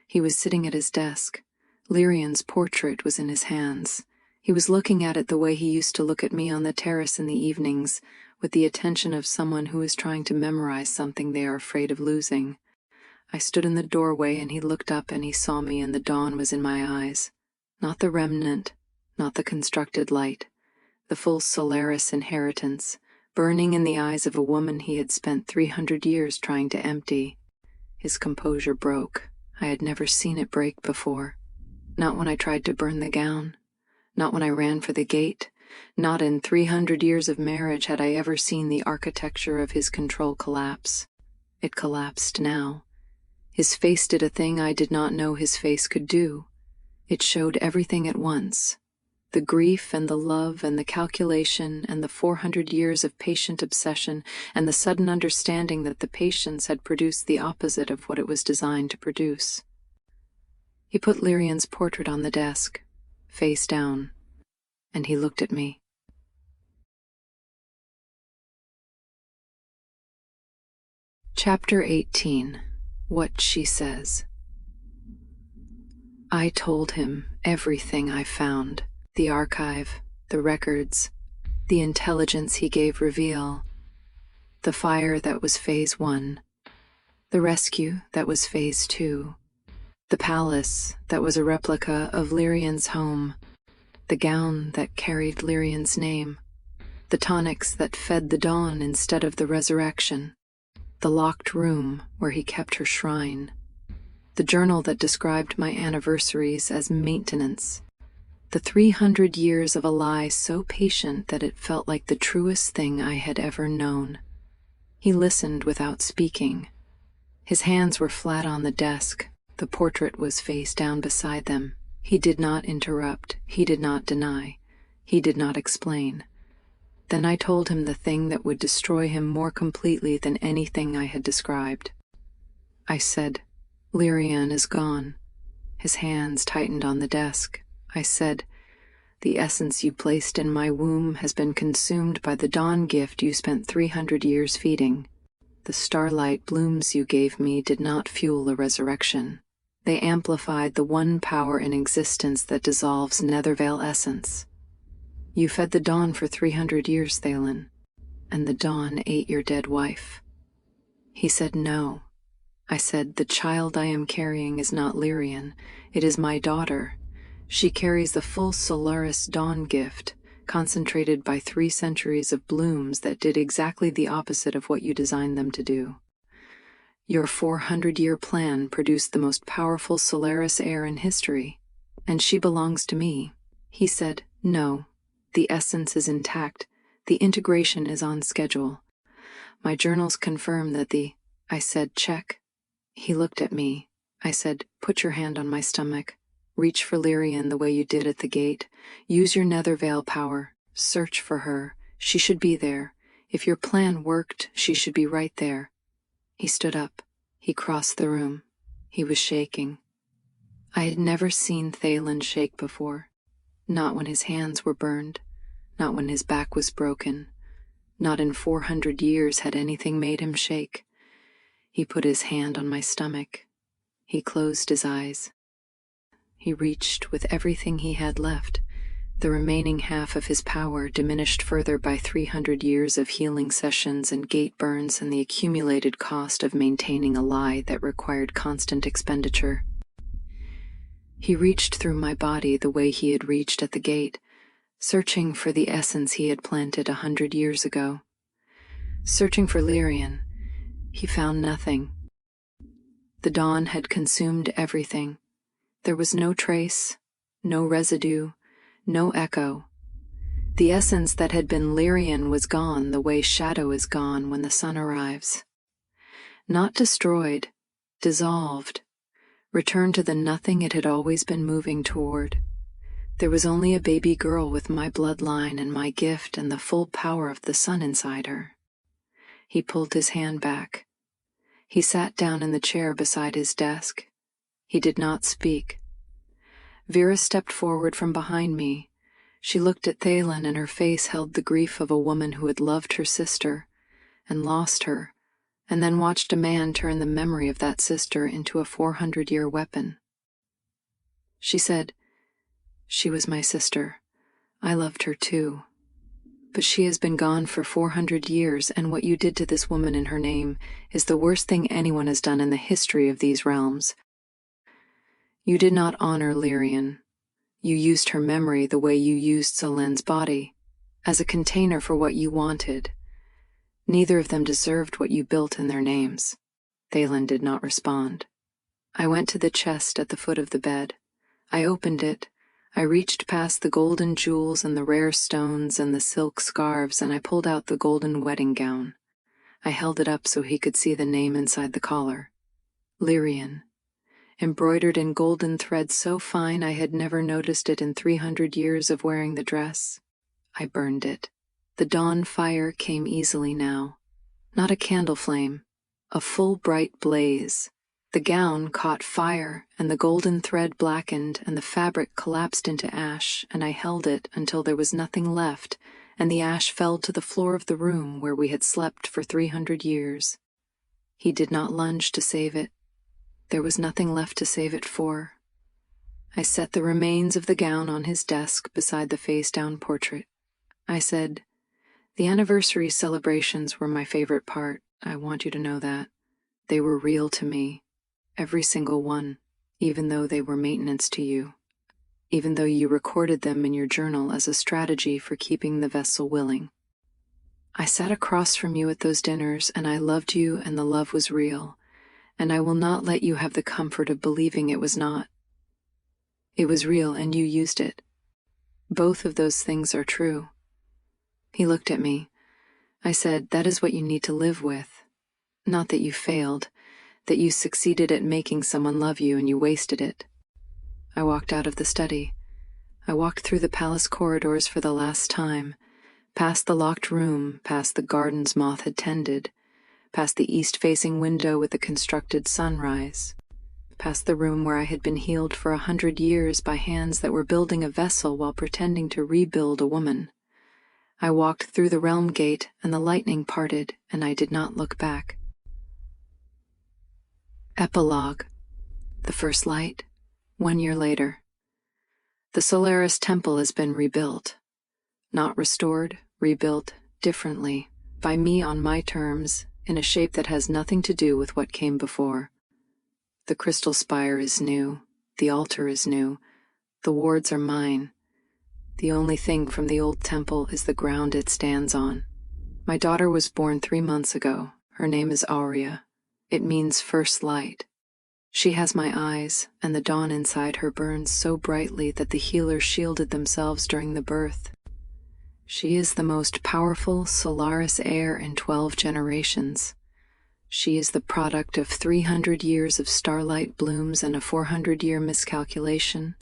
He was sitting at his desk, Lyrian's portrait was in his hands. He was looking at it the way he used to look at me on the terrace in the evenings, with the attention of someone who is trying to memorize something they are afraid of losing. I stood in the doorway and he looked up and he saw me, and the dawn was in my eyes. Not the remnant, not the constructed light, the full Solaris inheritance, burning in the eyes of a woman he had spent 300 years trying to empty. His composure broke. I had never seen it break before. Not when I tried to burn the gown. Not when I ran for the gate. Not in 300 years of marriage had I ever seen the architecture of his control collapse. It collapsed now. His face did a thing I did not know his face could do. It showed everything at once. The grief and the love and the calculation and the 400 years of patient obsession and the sudden understanding that the patience had produced the opposite of what it was designed to produce. He put Lyrian's portrait on the desk, face down, and he looked at me. Chapter 18. What She Says. I told him everything I found. The archive, the records, the intelligence he gave reveal, the fire that was Phase 1, the rescue that was Phase 2, the palace that was a replica of Lyrian's home, the gown that carried Lyrian's name, the tonics that fed the dawn instead of the resurrection, the locked room where he kept her shrine, the journal that described my anniversaries as maintenance, the 300 years of a lie so patient that it felt like the truest thing I had ever known. He listened without speaking. His hands were flat on the desk. The portrait was face down beside them. He did not interrupt. He did not deny. He did not explain. Then I told him the thing that would destroy him more completely than anything I had described. I said, "Lyrian is gone." His hands tightened on the desk. I said, "The essence you placed in my womb has been consumed by the dawn gift you spent 300 years feeding. The starlight blooms you gave me did not fuel a resurrection. They amplified the one power in existence that dissolves Nethervale essence. You fed the dawn for 300 years, Thalen, and the dawn ate your dead wife." He said no. I said, "The child I am carrying is not Lyrian. It is my daughter. She carries the full Solaris dawn gift, concentrated by 3 centuries of blooms that did exactly the opposite of what you designed them to do. Your 400-year plan produced the most powerful Solaris heir in history, and she belongs to me." He said, "No, the essence is intact. The integration is on schedule. My journals confirm that the—" I said, "Check." He looked at me. I said, "Put your hand on my stomach. Reach for Lyrian the way you did at the gate. Use your Nethervale power. Search for her. She should be there. If your plan worked, she should be right there." He stood up. He crossed the room. He was shaking. I had never seen Thalen shake before. Not when his hands were burned. Not when his back was broken. Not in 400 years had anything made him shake. He put his hand on my stomach. He closed his eyes. He reached with everything he had left, the remaining half of his power diminished further by 300 years of healing sessions and gate burns and the accumulated cost of maintaining a lie that required constant expenditure. He reached through my body the way he had reached at the gate, searching for the essence he had planted 100 years ago. Searching for Lyrian, he found nothing. The dawn had consumed everything. There was no trace, no residue, no echo. The essence that had been Lyrian was gone the way shadow is gone when the sun arrives. Not destroyed, dissolved, returned to the nothing it had always been moving toward. There was only a baby girl with my bloodline and my gift and the full power of the sun inside her. He pulled his hand back. He sat down in the chair beside his desk. He did not speak. Vera stepped forward from behind me. She looked at Thalen, and her face held the grief of a woman who had loved her sister and lost her, and then watched a man turn the memory of that sister into a 400-year weapon. She said, "She was my sister. I loved her too. But she has been gone for 400 years, and what you did to this woman in her name is the worst thing anyone has done in the history of these realms. You did not honor Lyrian. You used her memory the way you used Solen's body, as a container for what you wanted. Neither of them deserved what you built in their names." Thalen did not respond. I went to the chest at the foot of the bed. I opened it. I reached past the golden jewels and the rare stones and the silk scarves, and I pulled out the golden wedding gown. I held it up so he could see the name inside the collar. Lyrian. Embroidered in golden thread so fine I had never noticed it in 300 years of wearing the dress. I burned it. The dawn fire came easily now. Not a candle flame, a full bright blaze. The gown caught fire, and the golden thread blackened, and the fabric collapsed into ash, and I held it until there was nothing left, and the ash fell to the floor of the room where we had slept for 300 years. He did not lunge to save it. There was nothing left to save it for. I set the remains of the gown on his desk beside the face-down portrait. I said, "The anniversary celebrations were my favorite part. I want you to know that. They were real to me. Every single one, even though they were maintenance to you, even though you recorded them in your journal as a strategy for keeping the vessel willing. I sat across from you at those dinners, and I loved you, and the love was real, and I will not let you have the comfort of believing it was not. It was real, and you used it. Both of those things are true." He looked at me. I said, "That is what you need to live with. Not that you failed, that you succeeded at making someone love you and you wasted it." I walked out of the study. I walked through the palace corridors for the last time, past the locked room, past the gardens Moth had tended, past the east-facing window with the constructed sunrise, past the room where I had been healed for 100 years by hands that were building a vessel while pretending to rebuild a woman. I walked through the realm gate, and the lightning parted, and I did not look back. Epilogue. The first light, 1 year later. The Solaris Temple has been rebuilt. Not restored, rebuilt differently, by me on my terms, in a shape that has nothing to do with what came before. The crystal spire is new, the altar is new, the wards are mine. The only thing from the old temple is the ground it stands on. My daughter was born 3 months ago. Her name is Aurea. It means first light. She has my eyes, and the dawn inside her burns so brightly that the healers shielded themselves during the birth. She is the most powerful Solaris heir in 12 generations. She is the product of 300 years of starlight blooms and a 400-year miscalculation,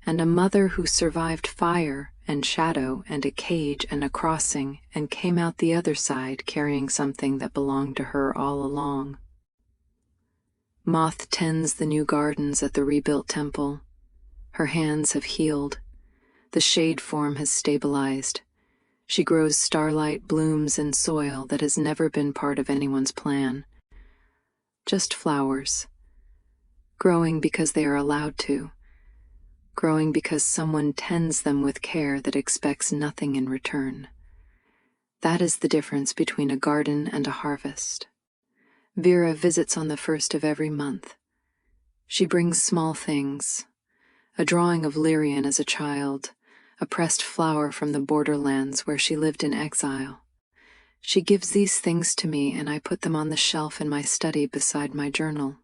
and a mother who survived fire and shadow and a cage and a crossing and came out the other side carrying something that belonged to her all along. Moth tends the new gardens at the rebuilt temple. Her hands have healed. The shade form has stabilized. She grows starlight blooms in soil that has never been part of anyone's plan. Just flowers. Growing because they are allowed to. Growing because someone tends them with care that expects nothing in return. That is the difference between a garden and a harvest. Vera visits on the 1st of every month. She brings small things. A drawing of Lyrian as a child, a pressed flower from the borderlands where she lived in exile. She gives these things to me, and I put them on the shelf in my study beside my journal.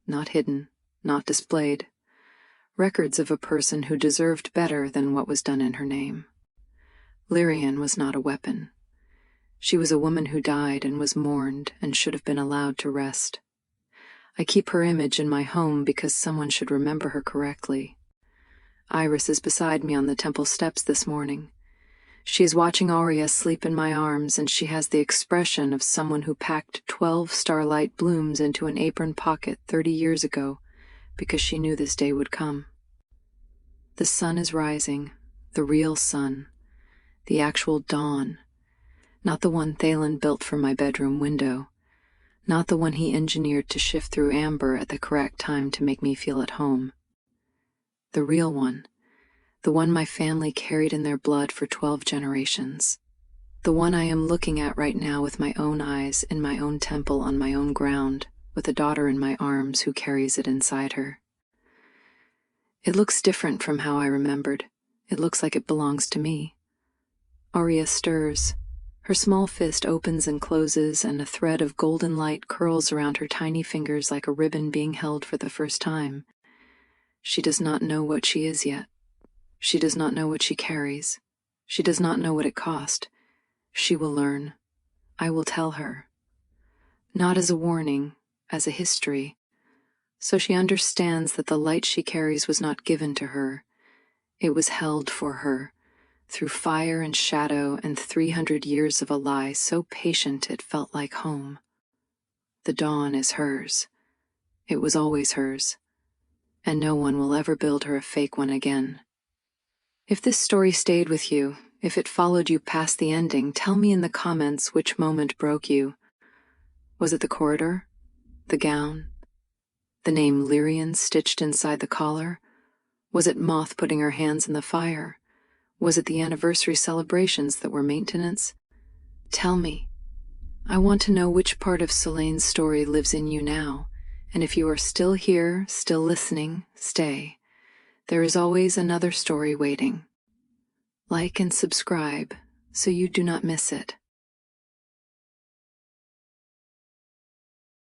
Not hidden, not displayed. Records of a person who deserved better than what was done in her name. Lyrian was not a weapon. She was a woman who died and was mourned and should have been allowed to rest. I keep her image in my home because someone should remember her correctly. Iris is beside me on the temple steps this morning. She is watching Aurea sleep in my arms, and she has the expression of someone who packed 12 starlight blooms into an apron pocket 30 years ago because she knew this day would come. The sun is rising, the real sun, the actual dawn. Not the one Thalen built from my bedroom window. Not the one he engineered to shift through amber at the correct time to make me feel at home. The real one. The one my family carried in their blood for 12 generations. The one I am looking at right now with my own eyes in my own temple on my own ground, with a daughter in my arms who carries it inside her. It looks different from how I remembered. It looks like it belongs to me. Arya stirs. Her small fist opens and closes, and a thread of golden light curls around her tiny fingers like a ribbon being held for the first time. She does not know what she is yet. She does not know what she carries. She does not know what it cost. She will learn. I will tell her. Not as a warning, as a history. So she understands that the light she carries was not given to her. It was held for her, through fire and shadow and 300 years of a lie so patient it felt like home. The dawn is hers. It was always hers. And no one will ever build her a fake one again. If this story stayed with you, if it followed you past the ending, tell me in the comments which moment broke you. Was it the corridor? The gown? The name Lyrian stitched inside the collar? Was it Moth putting her hands in the fire? Was it the anniversary celebrations that were maintenance? Tell me. I want to know which part of Selene's story lives in you now, and if you are still here, still listening, stay. There is always another story waiting. Like and subscribe so you do not miss it.